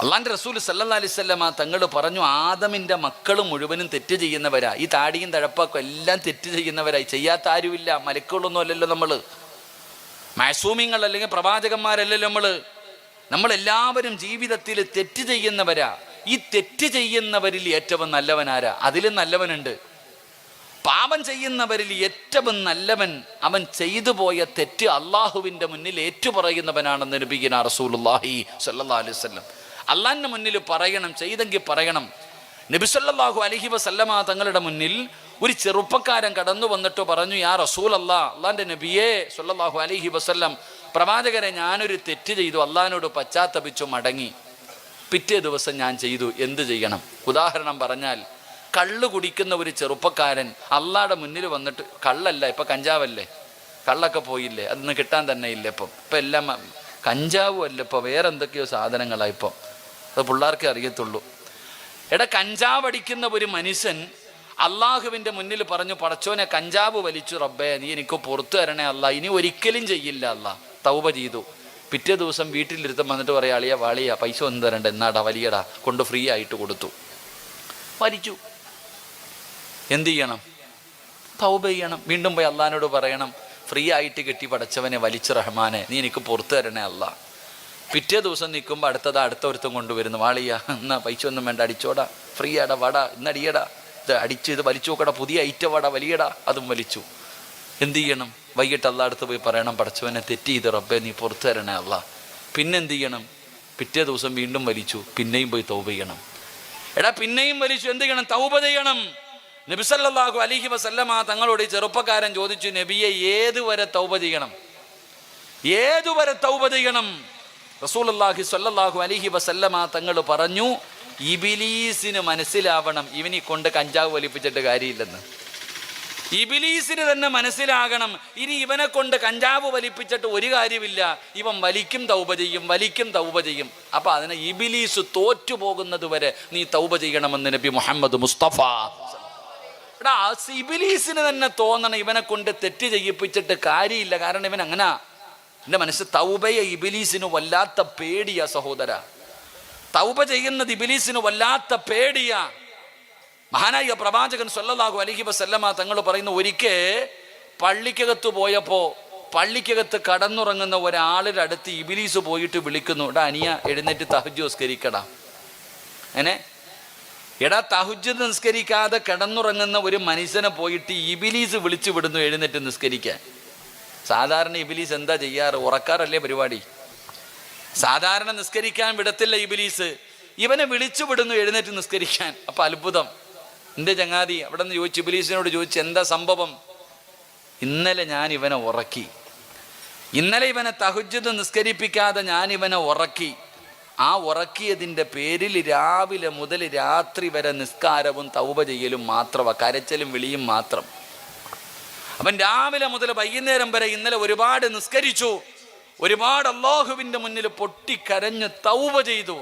അള്ളാന്റെ റസൂൽ സല്ലല്ലാഹു അലൈഹി വസല്ലമ തങ്ങൾ പറഞ്ഞു, ആദമിൻ്റെ മക്കൾ മുഴുവനും തെറ്റ് ചെയ്യുന്നവരാ. ഈ താടിയും തഴപ്പൊക്കെ എല്ലാം തെറ്റ് ചെയ്യുന്നവരായി. ചെയ്യാത്ത ആരുമില്ല. മലക്കുകളൊന്നും അല്ലല്ലോ നമ്മൾ, മഅസൂമിങ്ങൾ അല്ലെങ്കിൽ പ്രവാചകന്മാരല്ലല്ലോ നമ്മളെല്ലാവരും ജീവിതത്തിൽ തെറ്റ് ചെയ്യുന്നവരാ. ഈ തെറ്റ് ചെയ്യുന്നവരിൽ ഏറ്റവും നല്ലവനാരാ? അതിലും നല്ലവനുണ്ട്. പാപം ചെയ്യുന്നവരിൽ ഏറ്റവും നല്ലവൻ അവൻ ചെയ്തു പോയ തെറ്റ് അള്ളാഹുവിൻ്റെ മുന്നിൽ ഏറ്റുപറയുന്നവനാണെന്ന് നബിയുനാ റസൂലുള്ളാഹി സ്വല്ലല്ലാഹു അലൈഹി വസല്ലം. അള്ളാഹിൻ്റെ മുന്നിൽ പറയണം, ചെയ്തെങ്കിൽ പറയണം. നബി സല്ലല്ലാഹു അലൈഹി വസല്ലമ തങ്ങളുടെ മുന്നിൽ ഒരു ചെറുപ്പക്കാരൻ കടന്നു വന്നിട്ട് പറഞ്ഞു, യാ റസൂലല്ലാഹ്, അള്ളാഹിൻ്റെ നബിയേ സല്ലല്ലാഹു അലൈഹി വസല്ലം, പ്രവാചകരെ, ഞാനൊരു തെറ്റ് ചെയ്തു, അള്ളാഹിനോട് പശ്ചാത്തപിച്ചു മടങ്ങി. പിറ്റേ ദിവസം ഞാൻ ചെയ്തു, എന്ത് ചെയ്യണം? ഉദാഹരണം പറഞ്ഞാൽ, കള്ള് കുടിക്കുന്ന ഒരു ചെറുപ്പക്കാരൻ അള്ളാഹുടെ മുന്നിൽ വന്നിട്ട്, കള്ളല്ല ഇപ്പം കഞ്ചാവല്ലേ, കള്ളൊക്കെ പോയില്ലേ, അതൊന്നും കിട്ടാൻ തന്നെ ഇല്ല ഇപ്പം എല്ലാം കഞ്ചാവും അല്ല, ഇപ്പോൾ വേറെ എന്തൊക്കെയോ സാധനങ്ങളാണ് ഇപ്പം. അത് പിള്ളേർക്കേ അറിയത്തുള്ളൂ. എടാ, കഞ്ചാവ് അടിക്കുന്ന ഒരു മനുഷ്യൻ അള്ളാഹുവിൻ്റെ മുന്നിൽ പറഞ്ഞു, പടച്ചോനെ കഞ്ചാവ് വലിച്ചു റബ്ബേ, നീ എനിക്ക് പുറത്തു തരണേ അല്ല, ഇനി ഒരിക്കലും ചെയ്യില്ല അല്ല, തൗബ ചെയ്തു. പിറ്റേ ദിവസം വീട്ടിലിരുത്തം വന്നിട്ട് പറയാ, അളിയ വാളിയ പൈസ ഒന്നും തരണ്ട, എന്നാടാ വലിയടാ, കൊണ്ട് ഫ്രീ ആയിട്ട് കൊടുത്തു, വലിച്ചു. എന്ത് ചെയ്യണം? തൗബ ചെയ്യണം. വീണ്ടും പോയി അള്ളാഹിനോട് പറയണം, ഫ്രീ ആയിട്ട് കിട്ടി പടച്ചവനെ, വലിച്ചു റഹ്മാനെ, നീ എനിക്ക് പുറത്തു തരണേ അല്ല. പിറ്റേ ദിവസം നിൽക്കുമ്പോൾ അടുത്തൊരുത്തം കൊണ്ടുവരുന്നു, വാളിയ എന്നാ പൈസ ഒന്നും വേണ്ട, അടിച്ചോടാ, ഫ്രീ ആടാ, വാടാ, ഇന്നടിയടാ, ഇത് അടിച്ച് ഇത് വലിച്ചു നോക്കടാ, പുതിയ ഐറ്റം വാടാ, വലിയടാ, അതും വലിച്ചു. എന്ത് ചെയ്യണം? വൈകിട്ട് അള്ളാഹ് അടുത്ത് പോയി പറയണം, പടച്ചവനെ തെറ്റ് ചെയ്ത് റബ്ബേ നീ പുറത്തു തരണേ അല്ല. പിന്നെന്ത് ചെയ്യണം? പിറ്റേ ദിവസം വീണ്ടും വലിച്ചു, പിന്നെയും പോയി തൗബ ചെയ്യണം. എടാ പിന്നെയും വലിച്ചു, എന്ത് ചെയ്യണം? തൗബ ചെയ്യണം. നബി സല്ലല്ലാഹു അലൈഹി വസല്ലമ തങ്ങളോട് ഈ ചെറുപ്പക്കാരൻ ചോദിച്ചു, നബിയെ ഏതുവരെ തൗബ ചെയ്യണം? ഏതുവരെ തൗബ ചെയ്യണം? റസൂലുള്ളാഹി സ്വല്ലല്ലാഹു അലൈഹി വസല്ലമ തങ്ങൾ പറഞ്ഞു, ഇബിലീസിന് മനസ്സിലാവണം ഇവനെ കൊണ്ട് കഞ്ചാവ് വലിപ്പിച്ചിട്ട് കാര്യമില്ലെന്ന്. ഇബിലീസിന് തന്നെ മനസ്സിലാകണം ഇനി ഇവനെ കൊണ്ട് കഞ്ചാവ് വലിപ്പിച്ചിട്ട് ഒരു കാര്യമില്ല, ഇവൻ വലിക്കും തൗബ ചെയ്യും, വലിക്കും തൗബ ചെയ്യും. അപ്പൊ അതിനെ ഇബിലീസ് തോറ്റുപോകുന്നത് വരെ നീ തൗബ ചെയ്യണമെന്ന് നബി മുഹമ്മദ് മുസ്തഫ. എടാ ഇബിലീസിന് തന്നെ തോന്നണം ഇവനെ കൊണ്ട് തെറ്റ് ചെയ്യിപ്പിച്ചിട്ട് കാര്യമില്ല, കാരണം ഇവൻ അങ്ങനെ. എൻ്റെ മനസ്സ് തൗബയെ ഇബിലീസിന് വല്ലാത്ത പേടിയാ സഹോദര. തൗബ ചെയ്യുന്നത് ഇബിലീസിന് വല്ലാത്ത പേടിയാ. മഹാനായ പ്രവാചകൻ സ്വല്ലല്ലാഹു അലൈഹി വസല്ലമ തങ്ങൾ പറയുന്നു, ഒരിക്കൽ പള്ളിക്കകത്ത് പോയപ്പോൾ പള്ളിക്കകത്ത് കടന്നുറങ്ങുന്ന ഒരാളുടെ അടുത്ത് ഇബിലീസ് പോയിട്ട് വിളിക്കുന്നു, എടാ അനിയ എഴുന്നേറ്റ് തഹജ്ജുദ് നിസ്കരിക്കടാ. എടാ തഹജ്ജുദ് നിസ്കരിക്കാതെ കിടന്നുറങ്ങുന്ന ഒരു മനുഷ്യനെ പോയിട്ട് ഇബിലീസ് വിളിച്ചു വിടുന്നു എഴുന്നേറ്റ് നിസ്കരിക്കാൻ. സാധാരണ ഇബിലീസ് എന്താ ചെയ്യാറ്? ഉറക്കാറല്ലേ പരിപാടി. സാധാരണ നിസ്കരിക്കാൻ വിടത്തില്ല ഇബിലീസ്, ഇവനെ വിളിച്ചു വിടുന്നു എഴുന്നേറ്റ് നിസ്കരിക്കാൻ. അപ്പൊ അത്ഭുതം. എൻ്റെ ചങ്ങാതി അവിടെ നിന്ന് ചോദിച്ചു, ഇബിലീസിനോട് ചോദിച്ചു, എന്താ സംഭവം? ഇന്നലെ ഞാൻ ഇവനെ ഉറക്കി, ഇന്നലെ ഇവനെ തഹജ്ജുദ് നിസ്കരിപ്പിക്കാതെ ഞാൻ ഇവനെ ഉറക്കി. ആ ഉറക്കിയതിൻ്റെ പേരിൽ രാവിലെ മുതൽ രാത്രി വരെ നിസ്കാരവും തൗബ ചെയ്യലും മാത്രമാ, കരച്ചലും വിളിയും മാത്രം. അവൻ രാവിലെ മുതൽ വൈകുന്നേരം വരെ ഇന്നലെ ഒരുപാട് നിസ്കരിച്ചു, ഒരുപാട് അല്ലാഹുവിൻ്റെ മുന്നിൽ പൊട്ടിക്കരഞ്ഞ് തൗബ ചെയ്തു.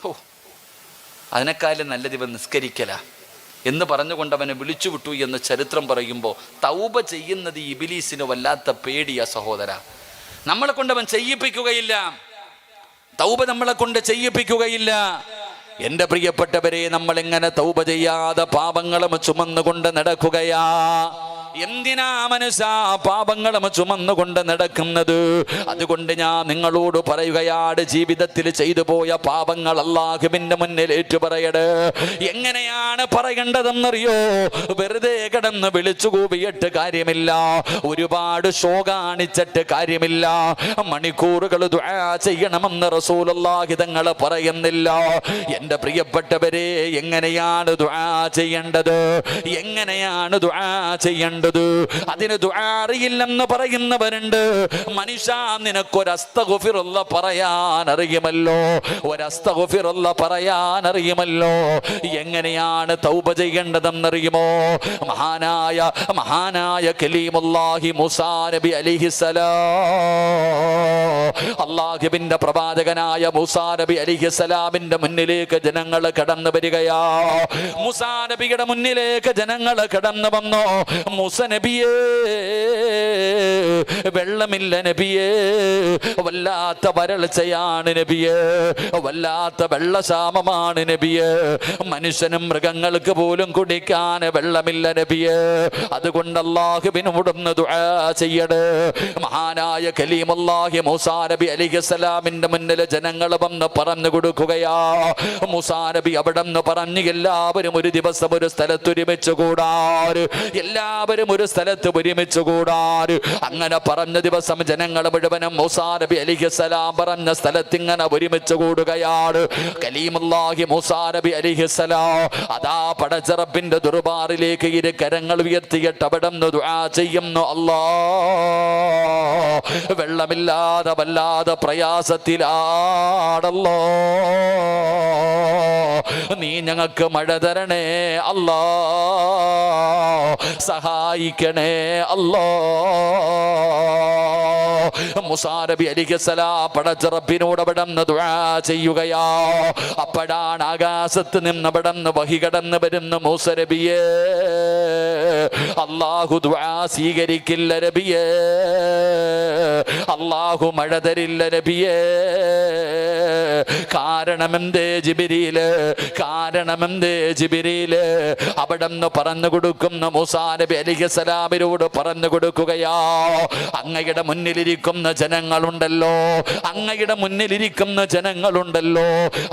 ഓ, അതിനേക്കാളും നല്ലത് ഇവൻ നിസ്കരിക്കല എന്ന് പറഞ്ഞുകൊണ്ട് അവനെ വിളിച്ചു വിട്ടു എന്ന് ചരിത്രം പറയുമ്പോൾ തൗബ ചെയ്യുന്നത് ഇബിലീസിന് വല്ലാത്ത പേടിയാ സഹോദര. നമ്മളെ കൊണ്ട് അവൻ ചെയ്യിപ്പിക്കുകയില്ല, തൗബ നമ്മളെ കൊണ്ട് ചെയ്യിപ്പിക്കുകയില്ല. എൻ്റെ പ്രിയപ്പെട്ടവരെ, നമ്മളെങ്ങനെ തൗബ ചെയ്യാതെ പാപങ്ങളും ചുമന്നുകൊണ്ട് നടക്കുകയാ? എന്തിനാ മനുഷ്യ പാപങ്ങളും ചുമന്നുകൊണ്ട് നടക്കുന്നത്? അതുകൊണ്ട് ഞാൻ നിങ്ങളോട് പറയുകയാണ്, ജീവിതത്തിൽ ചെയ്തു പോയ പാപങ്ങൾ അല്ലാഹുവിന്റെ മുന്നിൽ ഏറ്റുപറയട്. എങ്ങനെയാണ് പറയേണ്ടതെന്നറിയോ? വെറുതെ കിടന്ന് വിളിച്ചു കൂവിയിട്ട് കാര്യമില്ല, ഒരുപാട് ഷോ കാണിച്ചിട്ട് കാര്യമില്ല. മണിക്കൂറുകൾ ദുആ ചെയ്യണമെന്ന് റസൂലുള്ളാഹി തങ്ങൾ പറയുന്നില്ല. എൻ്റെ പ്രിയപ്പെട്ടവരെ, എങ്ങനെയാണ് ദുആ ചെയ്യേണ്ടത്? എങ്ങനെയാണ് ദുആ ചെയ്യേണ്ടത്? അതിന് ദുആ അറിയില്ലെന്ന് പറയുന്നവരുണ്ട്. മനുഷ്യ, നിനക്കൊരസ്തഗ്ഫിറുള്ള പറയാൻ അറിയുമല്ലോ, ഒരസ്തഗ്ഫിറുള്ള പറയാൻ അറിയുമല്ലോ. എങ്ങനെയാണ് തൗബ ചെയ്യേണ്ടതെന്നറിയുമോ? മഹാനായ കലീമുല്ലാഹി മൂസാ നബി അലൈഹിസ്സലാം, അല്ലാഹുവിന്റെ പ്രവാചകനായ മൂസാ നബി അലൈഹിസ്സലാമിന്റെ മുന്നിലേക്ക് ജനങ്ങൾ കടന്നു വരികയാ. മൂസാ നബിയുടെ മുന്നിലേക്ക് ജനങ്ങൾ കടന്നു വന്നു. മൂസ നബിയേ, വെള്ളമില്ല നബിയേ, വല്ലാത്ത വരൾച്ചയാണ് നബിയേ, വല്ലാത്ത വെള്ളക്ഷാമമാണ് നബിയേ, മനുഷ്യനും മൃഗങ്ങൾക്ക് പോലും കുടിക്കാൻ വെള്ളമില്ല നബിയേ. അതുകൊണ്ട് അല്ലാഹുവിനോടൊന്ന് ദുആ ചെയ്യണേ. മഹാനായ കലീമുല്ലാഹി മൂസാ നബി അലൈഹിസ്സലാമിന്റെ മുന്നിൽ ജനങ്ങൾ വന്ന് പറഞ്ഞു കൊടുക്കുകയാ. മൂസാ നബി അവിടെ നിന്ന് പറഞ്ഞു, എല്ലാവരും ഒരു ദിവസം ഒരു സ്ഥലത്ത് ഒരുമിച്ച് കൂടാൻ, എല്ലാവരും ഒരു സ്ഥലത്ത് ഒരുമിച്ച് കൂടാൻ. അങ്ങനെ പറഞ്ഞ ദിവസം ജനങ്ങൾ മുഴുവനും മൂസാ നബി അലൈഹിസ്സലാം പറഞ്ഞ സ്ഥലത്ത് ഇങ്ങനെ ഒരുമിച്ച് കൂടുകയാണ്. കലീമുല്ലാഹി മൂസാ നബി അലൈഹിസ്സലാം അതാ പടച്ചറപ്പിന്റെ ദർബാറിലേക്ക് ഇരു കരങ്ങൾ ഉയർത്തിയിട്ട് അവിടെ നിന്ന് ദുആ ചെയ്യുന്നു. അല്ലാഹ്, വെള്ളമില്ലാതെ വല്ലാതെ പ്രയാസത്തിലാണല്ലോ, നീ ഞങ്ങൾക്ക് മഴ തരണേ അല്ലാ, സഹായിക്കണേ അല്ലാ. മൂസാ നബി അലൈഹിസ്സലാം പടച്ച റബ്ബിനോട് അവിടെ നിന്ന് ദുആ ചെയ്യുകയാ. അപ്പോഴാണ് ആകാശത്ത് നിന്ന് അവിടെ നിന്ന് വഹി കടന്നു വരുന്ന മൂസ നബിയേ, അല്ലാഹു ദുആ സ്വീകരിക്കില്ല നബിയേ, അല്ലാഹു മഴ തരില്ല നബിയേ. കാരണമെന്തേ ജിബ്രീല്, കാരണമെന്തേ ജിബ്രീല്? അവിടെ നിന്ന് പറഞ്ഞു കൊടുക്കുന്ന മൂസാ നബി അലൈഹിസ്സലാമിനോട് പറഞ്ഞു കൊടുക്കുകയാ, അങ്ങയുടെ മുന്നിലിരിക്കുന്ന ജനങ്ങളുണ്ടല്ലോ, അങ്ങയുടെ മുന്നിലിരിക്കുന്ന ജനങ്ങളുണ്ടല്ലോ,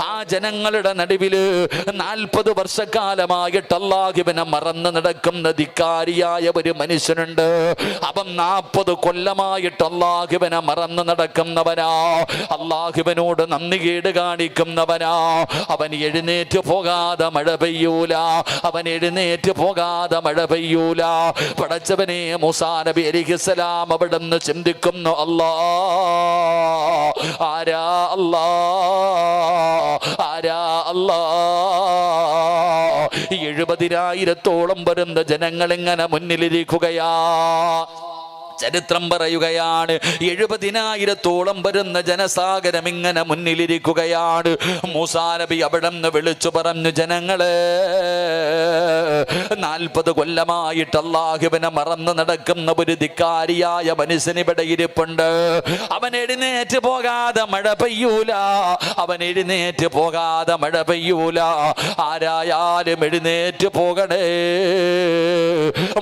ആ ജനങ്ങളുടെ നടുവില് 40 വർഷക്കാലമായിട്ട് അല്ലാഹുവിനെ മറന്ന് നടക്കുന്ന ധിക്കാരിയായ ഒരു മനുഷ്യനുണ്ട്. അവൻ 40 കൊല്ലമായിട്ട് അല്ലാഹുവിനെ മറന്ന് നടക്കുന്നവനാ. അല്ലാഹുവിനോട് നന്ദികേട് കാണിക്കുന്നവനാ. അവൻ എഴുന്നേറ്റ് പോകാതെ മഴ പെയ്യൂല, അവൻ എഴുന്നേറ്റ് പോകാതെ മഴ പെയ്യൂല. പടച്ചവനെ, മൂസാ നബി അലൈഹിസ്സലാം അവിടുന്ന് ചിന്തിക്കുന്നു, അല്ലാ ആരാ അല്ലാ, ആരാ അല്ലാ. 70,000-ഓളം വരുന്ന ജനങ്ങൾ ഇങ്ങനെ മുന്നിലിരിക്കുകയാ. ചരിത്രം പറയുകയാണ്, 70,000-ഓളം വരുന്ന ജനസാഗരം ഇങ്ങനെ മുന്നിലിരിക്കുകയാണ്. മൂസാ നബി അവിടെ നിന്ന് വിളിച്ചു പറഞ്ഞു, ജനങ്ങളെ, 40 കൊല്ലമായിട്ട് അല്ലാഹുവിനെ മറന്നു നടക്കുന്ന ഒരു ധിക്കാരിയായ മനുഷ്യനിവിടെ ഇരിപ്പുണ്ട്. അവൻ എഴുന്നേറ്റ് പോകാതെ മഴ പെയ്യൂല, അവൻ എഴുന്നേറ്റ് പോകാതെ മഴ പെയ്യൂല. ആരായാലും എഴുന്നേറ്റ് പോകണേ.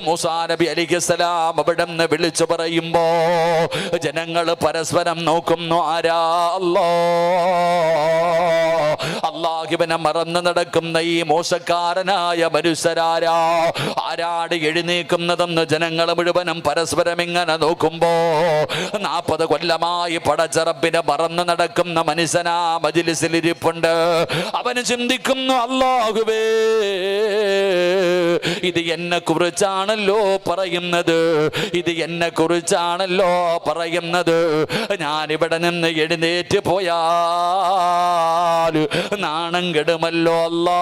മൂസാ നബി അലൈഹിസ്സലാം അവിടെ നിന്ന് വിളിച്ചു പറയുമ്പോ ജനങ്ങൾ പരസ്പരം നോക്കുന്നു, ആരാ അല്ലാ. അല്ലാഹുവിനെ മറന്നു നടക്കുന്ന ഈ മോശക്കാരനായ മനുഷ്യരാരാ, ആരാട് എഴുന്നേക്കുന്നതെന്ന് ജനങ്ങൾ മുഴുവനും പരസ്പരം ഇങ്ങനെ നോക്കുമ്പോ 40 കൊല്ലമായി പടച്ച റബ്ബിനെ മറന്നു നടക്കുന്ന മനുഷ്യനാ മജ്‌ലിസിൽ ഇരിപ്പുണ്ട്. അവന് ചിന്തിക്കുന്നു, അല്ലാഹുവേ, ഇത് എന്നെ കുറിച്ചാണല്ലോ പറയുന്നത്, ഇത് എന്നെ കുറിച്ചാണല്ലോ പറയുന്നത്. ഞാനിവിടെ നിന്ന് എഴുന്നേറ്റ് പോയാൽ നാണം കെടുമല്ലോ അല്ലാ.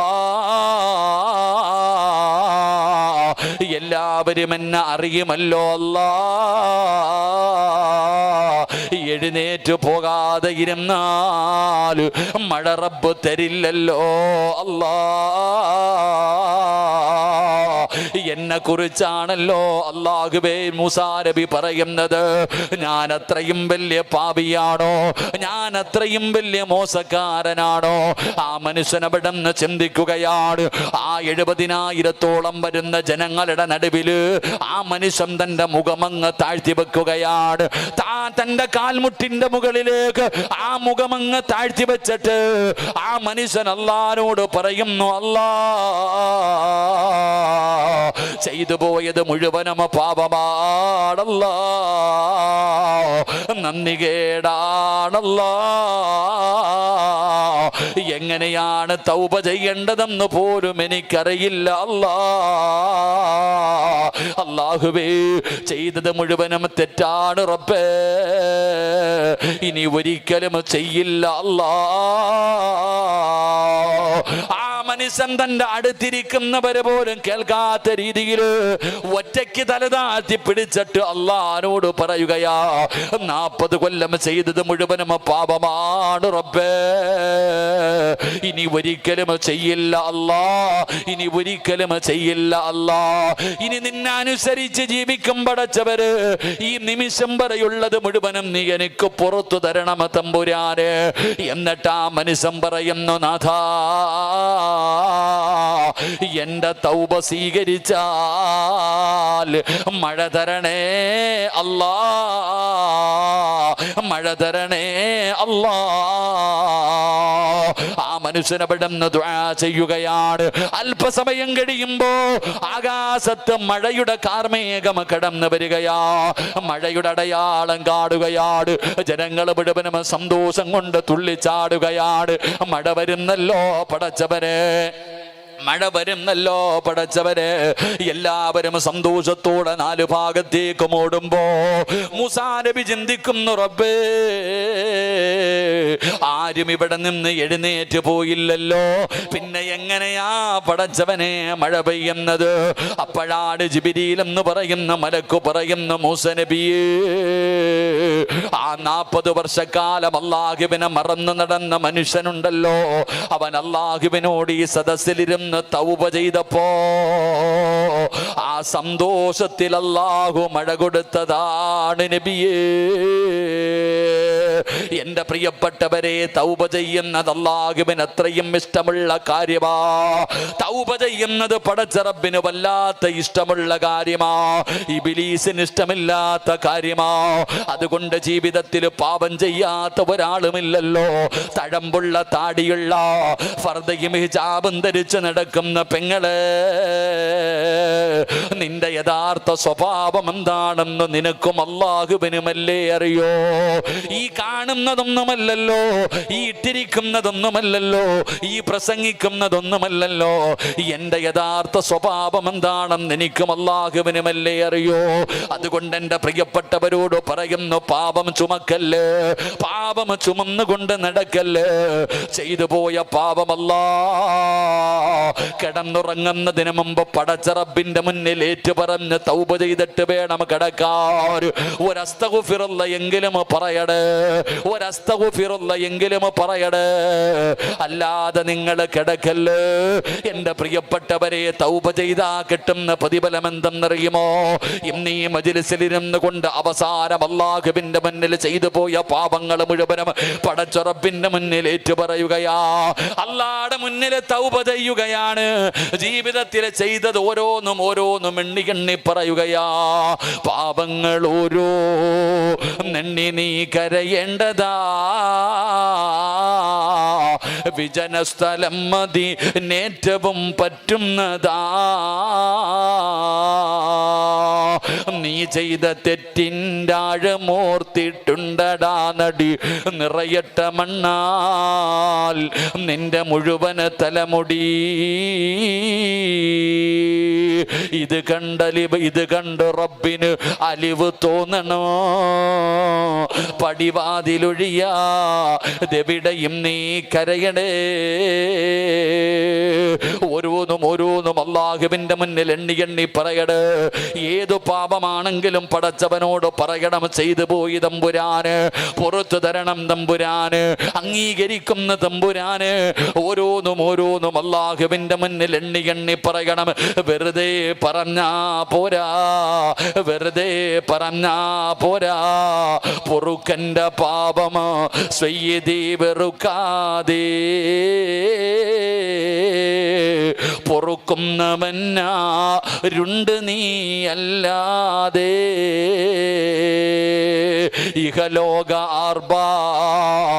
എല്ലാവരും എന്നെ അറിയുമല്ലോ അല്ലാ. എഴുന്നേറ്റ് പോകാതെ ഇരുന്നാൽ മഴ റബ്ബ് തരില്ലല്ലോ അല്ലാ. എന്നെ കുറിച്ചാണല്ലോ അല്ലാഹുവേ മൂസാ നബി പറയുന്നത്. ഞാൻ അത്രയും വലിയ പാപിയാണോ, ഞാൻ അത്രയും വലിയ മോശക്കാരനാണോ? ആ മനുഷ്യൻ അവിടെ നിന്ന് ചിന്തിക്കുകയാണ്. ആ 70,000-ഓളം വരുന്ന ജനങ്ങളുടെ നടുവില് ആ മനുഷ്യൻ തന്റെ മുഖമങ്ങ് താഴ്ത്തി വെക്കുകയാണ്. തന്റെ കാൽമുട്ടിന്റെ മുകളിലേക്ക് ആ മുഖമങ്ങ് താഴ്ത്തി വെച്ചിട്ട് ആ മനുഷ്യൻ അല്ലാഹുവോട് പറയുന്നു, അല്ലാ, ചെയ്തു പോയത് മുഴുവനും പാപമാണല്ലാ, നന്ദികേടാണല്ലാ. എങ്ങനെയാണ് തൗബ ചെയ്യേണ്ടതെന്ന് പോലും എനിക്കറിയില്ല അല്ലാ. അല്ലാഹുവേ, ചെയ്തത് മുഴുവനും തെറ്റാണ് റബ്ബേ, ഇനി ഒരിക്കലും ചെയ്യില്ല അല്ലാ. ആ മനുഷ്യൻ തന്റെ അടുത്തിരിക്കുന്നവരെ പോലും കേൾക്കാത്ത രീതിയിൽ ഒറ്റയ്ക്ക് തലതാഴ്ത്തി പിടിച്ചിട്ട് അല്ലാഹുവോട് പറയുകയാ, 40 കൊല്ലം ചെയ്തത് മുഴുവനും പാപമാണ് റബ്ബേ, ഇനി ഒരിക്കലും ചെയ്യില്ല അല്ലാ, ഇനി ഒരിക്കലും ചെയ്യില്ല അല്ലാ. ഇനി നിന്നെ അനുസരിച്ച് ജീവിക്കും പടച്ചവര്, ഈ നിമിഷം വരെയുള്ളത് മുഴുവനും നീ എനിക്ക് പുറത്തു തരണം തമ്പുരാനെ. എന്നിട്ട് ആ മനുഷ്യൻ പറയുന്നു, നാഥാ, എന്റെ തൗബ സ്വീകരിച്ചാൽ മഴ തരണേ അല്ലാ, മഴ തരണേ അല്ലാ. ആ മനുഷ്യൻ അവിടെ നിന്ന് ദുആ ചെയ്യുകയാണ്. അല്പസമയം കഴിയുമ്പോ ആകാശത്ത് മഴയുടെ കാർമേഘം കടന്നു വരികയാ, മഴയുടെ അടയാളം കാണുകയാണ്. ജനങ്ങൾ മുഴുവനും സന്തോഷം കൊണ്ട് തുള്ളിച്ചാടുകയാണ്. മഴ വരുന്നല്ലോ പടച്ചവനെ, മഴ വരുന്നല്ലോ പടച്ചവരെ. എല്ലാവരും സന്തോഷത്തോടെ 4 ഭാഗത്തേക്ക് ഓടുമ്പോ മൂസാ നബി ചിന്തിക്കുന്നു, റബ്ബേ, ആരും ഇവിടെ നിന്ന് എഴുന്നേറ്റ് പോയില്ലല്ലോ, പിന്നെ എങ്ങനെയാ പടച്ചവനെ മഴ പെയ്യുന്നത്? അപ്പോഴാണ് ജിബ്രീൽ എന്ന് പറയുന്ന മലക്ക് പറയുന്ന, മൂസാ നബിയേ, ആ 40 വർഷക്കാലം അല്ലാഹുവിനെ മറന്നു നടന്ന മനുഷ്യനുണ്ടല്ലോ, അവൻ അല്ലാഹുവിനോട് ഈ സദസ്സിലിരുന്ന് തൗബ ചെയ്തപ്പോ ആ സന്തോഷത്തിൽ അല്ലാഹു മഴ കൊടുത്തതാണ് നബിയേ. എന്റെ പ്രിയപ്പെട്ടവരെ, തൗബ ചെയ്യുന്നത് അല്ലാഹുവിന് അത്രയും ഇഷ്ടമുള്ള കാര്യമാ. തൗബ ചെയ്യുന്നത് പടച്ച റബ്ബിന് വല്ലാത്ത ഇഷ്ടമുള്ള കാര്യമാ, ഇബ്ലീസിന് ഇഷ്ടമില്ലാത്ത കാര്യമാ. അതുകൊണ്ട് ജീവിതത്തിൽ പാപം ചെയ്യാത്ത ഒരാളുമില്ലല്ലോ. തഴമ്പുള്ള താടിയുള്ള ഫർദയും ഹിജാബും ധരിച്ച് നടക്കുന്ന പെങ്ങളെ, നിന്റെ യഥാർത്ഥ സ്വഭാവം എന്താണെന്ന് നിനക്കും അല്ലാഹുവിനുമല്ലേ അറിയോ? ഈ കാണുന്ന കാണുന്നതൊന്നുമല്ലല്ലോ, ഈ ഇട്ടിരിക്കുന്നതൊന്നുമല്ലല്ലോ, ഈ പ്രസംഗിക്കുന്നതൊന്നുമല്ലല്ലോ. എൻ്റെ യഥാർത്ഥ സ്വഭാവം എന്താണെന്ന് എനിക്കും അല്ലാഹുവിനുമല്ലേ അറിയോ. അതുകൊണ്ട് എൻ്റെ പ്രിയപ്പെട്ടവരോട് പറയുന്നു, പാപം ചുമക്കല്ല്, പാപം ചുമന്നുകൊണ്ട് നടക്കല്ല്. ചെയ്തു പോയ പാപമല്ലാ കിടന്നുറങ്ങുന്നതിന് മുമ്പ് പടച്ച റബ്ബിന്റെ മുന്നിൽ ഏറ്റുപറഞ്ഞ് തൗബ ചെയ്തിട്ട് വേണം കിടക്കാൻ. ഒരസ്തഗ്ഫിറുള്ള എങ്കിലും പറയടേ, ഒരസ്തഗ്ഫിറുള്ള എങ്കിലും പറയടേ. അല്ലാതെ നിങ്ങൾ കിടക്കല്ല്. എൻ്റെ പ്രിയപ്പെട്ടവരെ, തൗബ ചെയ്താ കിട്ടുന്ന പ്രതിഫലം എന്തെന്നറിയുമോ? ഇന്ന് ഈ മജ്‌ലിസിലിരുന്ന് കൊണ്ട് അവസാനം അല്ലാഹുവിന്റെ മുന്നിൽ ചെയ്തു പോയ പാപങ്ങൾ മുഴുവനും പടച്ച റബ്ബിന്റെ മുന്നിൽ ഏറ്റുപറയുകയാ, അല്ലാഹുവിന്റെ മുന്നിൽ തൗബ ചെയ്യുകയാണ്. ജീവിതത്തിൽ ചെയ്തത് ഓരോന്നും ഓരോന്നും എണ്ണി എണ്ണി പറയുകയാ. പാപങ്ങൾ ഓരോ നെണ്ണി നീ കരയേണ്ടതാ. വിജനസ്ഥലം മതി നേറ്റവും പറ്റുന്നതാ. നീ ചെയ്ത തെറ്റിൻ്റെ ആഴമോർത്തിട്ടുണ്ടടാ നടി, നിറയട്ട മണ്ണാൽ നിന്റെ മുഴുവൻ തലമുടി. ഇത് കണ്ട് റബ്ബിന് അലിവ് തോന്നണോ? പടിവാതിലൊഴിയാ ദെവിടെയും നീ കരയണേ. ഓരോന്നും ഓരോന്നും അല്ലാഹുവിന്റെ മുന്നിൽ എണ്ണി എണ്ണി പറയട്. ഏതു പാപമാണെങ്കിലും പടച്ചവനോട് പറയണം, ചെയ്തു പോയി തമ്പുരാന്, പുറത്തു തരണം തമ്പുരാന്, അംഗീകരിക്കുന്ന തമ്പുരാന്. ഓരോന്നും ഓരോന്നും അല്ലാഹുവിന്റെ മുന്നിൽ എണ്ണി എണ്ണി പറയണം. വെറുതെ പറഞ്ഞാ പോരാ, വെറുതെ പറഞ്ഞാ പോരാ. പൊറുക്കന്റെ പാപം സയ്യിദി വെറുക്കാതെ, പൊറുക്കുന്നവനാരുണ്ട് നീ അല്ലാതെ. ഇഹലോക ആർഭാടങ്ങൾ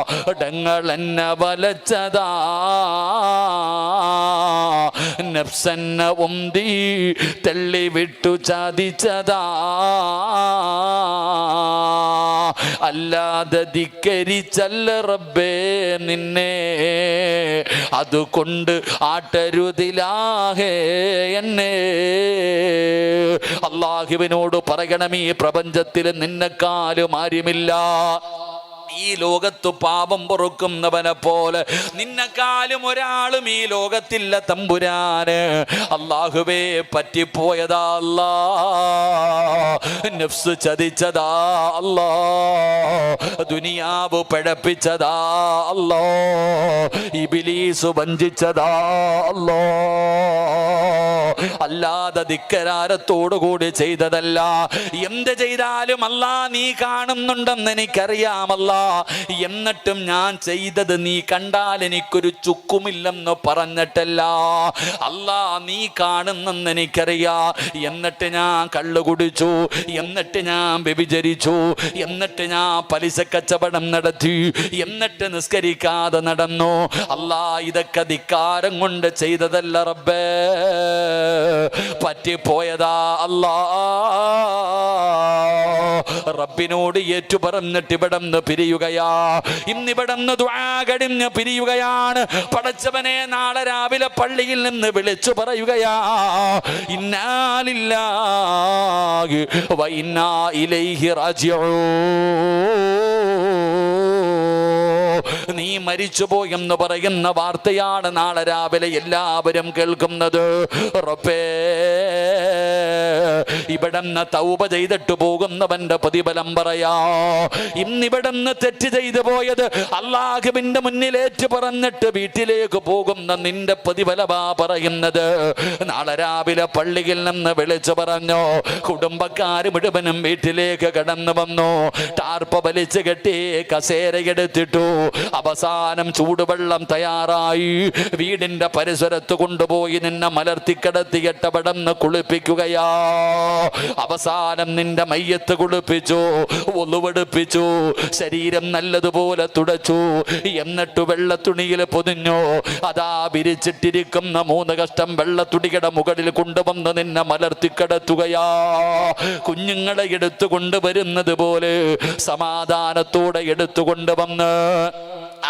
എന്നെ വലച്ചതാ, നഫ്സെന്നെ ഉന്തി തള്ളിവിട്ടു ചതിച്ചതാ. അല്ലാതെ ധിക്കരിച്ചല്ല റബ്ബേ നിന്നെ, അതുകൊണ്ട് ആട്ടരുതിലാഹേ എന്നെ. അല്ലാഹുവിനോട് പറയണം, ഈ പ്രപഞ്ചത്തിൽ നിന്നെക്കാളും ആരുമില്ല. ഈ ലോകത്ത് പാപം പൊറുക്കുന്നവനെ പോലെ നിന്നെക്കാളും ഒരാളും ഈ ലോകത്തില്ല തമ്പുരാന്. അല്ലാഹുവേ, പറ്റിപ്പോയതാ അല്ലാ, നഫ്സ് ചതിച്ചതാ അല്ലാ, ദുനിയാവ് പഴപ്പിച്ചതാ അല്ലാ, ഇബ്ലീസ് വഞ്ചിച്ചതാ അല്ലാ. അല്ലാതെ ധിക്കാരത്തോടുകൂടി ചെയ്തതല്ല. എന്ത് ചെയ്താലും അല്ലാ നീ കാണുന്നുണ്ടെന്ന് എനിക്കറിയാമല്ല. എന്നിട്ടും ഞാൻ ചെയ്തത് നീ കണ്ടാൽ എനിക്കൊരു ചുക്കുമില്ലെന്ന് പറഞ്ഞിട്ടല്ല. അല്ലാ നീ കാണുന്നെന്ന് എനിക്കറിയാ. എന്നിട്ട് ഞാൻ കള്ളു കുടിച്ചു, എന്നിട്ട് ഞാൻ വ്യഭിചരിച്ചു, എന്നിട്ട് ഞാൻ പലിശ കച്ചവടം നടത്തി, എന്നിട്ട് നിസ്കരിക്കാതെ നടന്നു. അല്ലാ ഇതൊക്കെ ധിക്കാരം കൊണ്ട് ചെയ്തതല്ല റബ്ബേ, പറ്റിപ്പോയതാ അല്ലാ. റബ്ബിനോട് ഏറ്റുപറഞ്ഞിട്ട് ഇവിടന്ന് പിരിയുകയാ. ഇന്നിവിടന്ന് ദുആ കഴിഞ്ഞ് പിരിയുകയാണ്. പടച്ചവനെ, നാളെ രാവിലെ പള്ളിയിൽ നിന്ന് വിളിച്ചു പറയുകയാ, ഇന്നാ ലില്ലാഹി വ ഇന്നാ ഇലൈഹി റാജിഊൻ. നീ മരിച്ചുപോയെന്ന് പറയുന്ന വാർത്തയാണ് നാളെ രാവിലെ എല്ലാവരും കേൾക്കുന്നത്. റബ്ബേ, ഇവിടെന്ന് തൗബ ചെയ്തിട്ട് പോകുന്നവന്റെ പ്രതിഫലം പറയാ. ഇന്നിവിടെന്ന് തെറ്റ് ചെയ്തു പോയത് അല്ലാഹുവിന്റെ മുന്നിലേറ്റ് പറഞ്ഞിട്ട് വീട്ടിലേക്ക് പോകുന്ന നിന്റെ പ്രതിഫലമാ പറയുന്നത്. നാളെ രാവിലെ പള്ളിയിൽ നിന്ന് വിളിച്ചു പറഞ്ഞു. കുടുംബക്കാര് മുഴുവനും വീട്ടിലേക്ക് കടന്നു വന്നു. ടാർപ്പ വലിച്ചു കെട്ടി കസേരയെടുത്തിട്ടു. അവസാനം ചൂടുവെള്ളം തയ്യാറായി. വീടിന്റെ പരിസരത്ത് കൊണ്ടുപോയി നിന്നെ മലർത്തിക്കിടത്തിയിട്ട് അവിടെ നിന്ന് കുളിപ്പിക്കുകയാ. അവസാനം നിന്റെ മയ്യത്ത് കുളിപ്പിച്ചു, ഒളുവെടുപ്പിച്ചു, ശരീരം നല്ലതുപോലെ തുടച്ചു, എന്നിട്ട് വെള്ള തുണിയിൽ പൊതിഞ്ഞു. അതാ വിരിച്ചിട്ടിരിക്കുന്ന 3 കഷ്ടം വെള്ള തുണിയുടെ മുകളിൽ കൊണ്ടുവന്ന് നിന്നെ മലർത്തിക്കിടത്തുകയാ. കുഞ്ഞുങ്ങളെ എടുത്തു കൊണ്ടുവരുന്നത് പോലെ സമാധാനത്തോടെ എടുത്തുകൊണ്ടുവന്ന്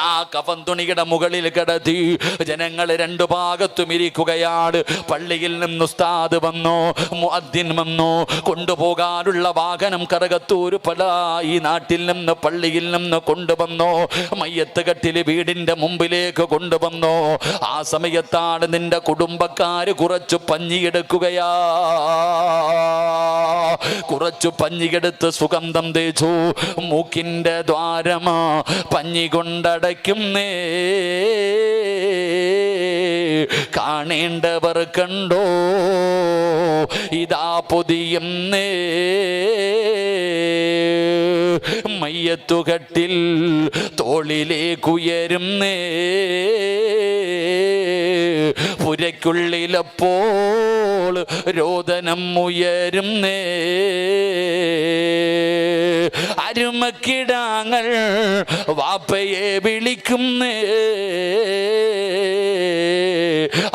ആ കഫൻ തുണിയുടെ മുകളിൽ കിടത്തി ജനങ്ങൾ 2 ഭാഗത്തും ഇരിക്കുകയാണ്. പള്ളിയിൽ നിന്ന് ഉസ്താദ് വന്നു, മുഅദ്ദിൻ വന്നു. കൊണ്ടുപോകാനുള്ള വാഹനം കറകത്തൂർ ഈ നാട്ടിൽ നിന്ന് പള്ളിയിൽ നിന്ന് കൊണ്ടുവന്നു. മയ്യത്ത് കട്ടിൽ വീടിന്റെ മുമ്പിലേക്ക് കൊണ്ടുവന്നു. ആ സമയത്താണ് നിന്റെ കുടുംബക്കാര് കുറച്ചു പഞ്ഞിയെടുക്കുകയാ. കുറച്ചു പഞ്ഞിയെടുത്ത് സുഗന്ധം തേച്ചു. മൂക്കിന്റെ ദ്വാരമാ പഞ്ഞി കൊണ്ടടയ്ക്കുന്നേ, കാണേണ്ടവർ കണ്ടോ ഇതാ പൊതിയുന്നേ. മയ്യത്തുകട്ടിൽ തോളിലേക്കുയരുന്നേ, പുരയ്ക്കുള്ളിലപ്പോൾ രോദനം ഉയരുന്നേ. അരുമക്കിടാങ്ങൾ വാപ്പയെ വിളിക്കുന്നേ,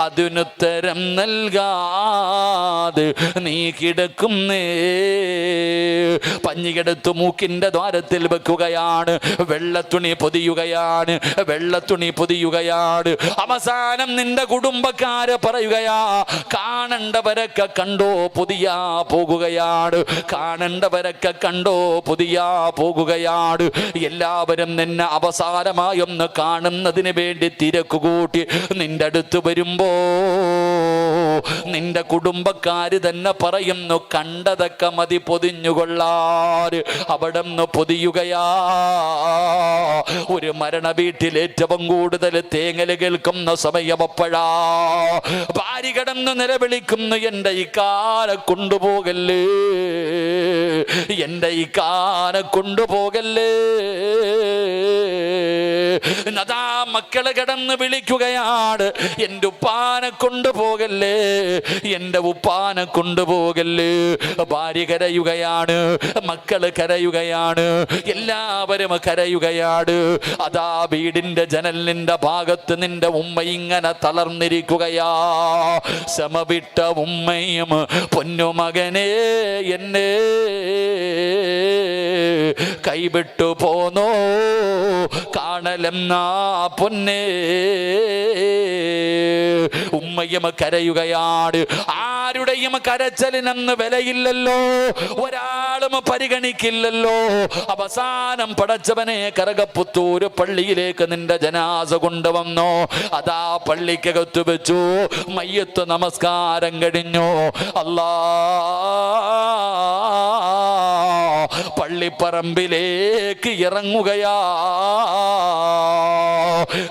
അതിനുത്തരം നൽകാതെ നീ കിടക്കുന്നേ. പഞ്ഞിയെടുത്ത് മൂക്കിന്റെ ദ്വാരത്തിൽ വെക്കുകയാണ്. വെള്ളത്തുണി പൊതിയുകയാണ്, വെള്ളത്തുണി പൊതിയുകയാണ്. അവസാനം നിന്റെ കുടുംബക്കാര് പറയുകയാ, കാണണ്ടവരൊക്കെ കണ്ടോ പുതിയാ പോകുകയാണ്, കാണണ്ടവരൊക്കെ കണ്ടോ പുതിയാ പോകുകയാണ്. എല്ലാവരും നിന്നെ അവസാനമായൊന്ന് കാണുന്നതിന് വേണ്ടി തിരക്കുകൂട്ടി നിന്റെ അടുത്ത് വരുമ്പോ നിന്റെ കുടുംബക്കാര് തന്നെ പറയുന്നു, കണ്ടതൊക്കെ മതി പൊതിഞ്ഞുകൊള്ളാറ്. അവിടെ നിന്ന് പൊതിയുകയാ. ഒരു മരണ വീട്ടിൽ ഏറ്റവും കൂടുതൽ തേങ്ങല് കേൾക്കുന്ന സമയം അപ്പോഴാ. ഭാര്യ കിടന്ന് നിലവിളിക്കുന്നു, എന്റെ ഈ കാലെ കൊണ്ടുപോകല്ലേ, എന്റെ ഈ കാലെ കൊണ്ടുപോകല്ലേ. അതാ മക്കള് കിടന്ന് വിളിക്കുകയാണ്, എന്റെ ഉപ്പാനെ കൊണ്ടുപോകല്ലേ, എന്റെ ഉപ്പാനെ കൊണ്ടുപോകല്ലേ. ഭാര്യ കരയുകയാണ്, മക്കള് കരയുകയാണ്, എല്ലാവരും കരയുകയാണ്. അതാ വീടിന്റെ ജനലിന്റെ ഭാഗത്ത് നിന്റെ ഉമ്മ ഇങ്ങനെ തളർന്നിരിക്കുകയാ. സമവിട്ട ഉമ്മയും പൊന്നുമകനെ എന്നെ കൈവിട്ടു പോന്നോ കാണലെന്നാ പൊന്നേ. ഉമ്മയും കരയുകയാണ്. ആരുടെയും കരച്ചലിനെന്ന് വിലയില്ലല്ലോ, ഒരാളും പരിഗണിക്കില്ലല്ലോ. അവസാനം പടച്ചവനെ കരകപ്പുത്തൂര് പള്ളിയിലേക്ക് നിന്റെ ജനാസ കൊണ്ടുവന്നു. അതാ പള്ളിക്കകത്ത് വെച്ചു. മയ്യത്ത് നമസ്കാരം കഴിഞ്ഞു. അല്ലാ, പള്ളിപ്പറമ്പിലേക്ക് ഇറങ്ങുകയാ.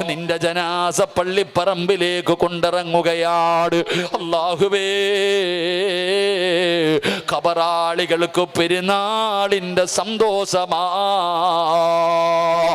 നിന്റെ ജനാസ പള്ളിപ്പറമ്പിലേക്ക് കൊണ്ടിറങ്ങുകയാണ്. അല്ലാഹുവേ, ഖബറാളികൾക്ക് പെരുന്നാളിന്റെ സന്തോഷമാ.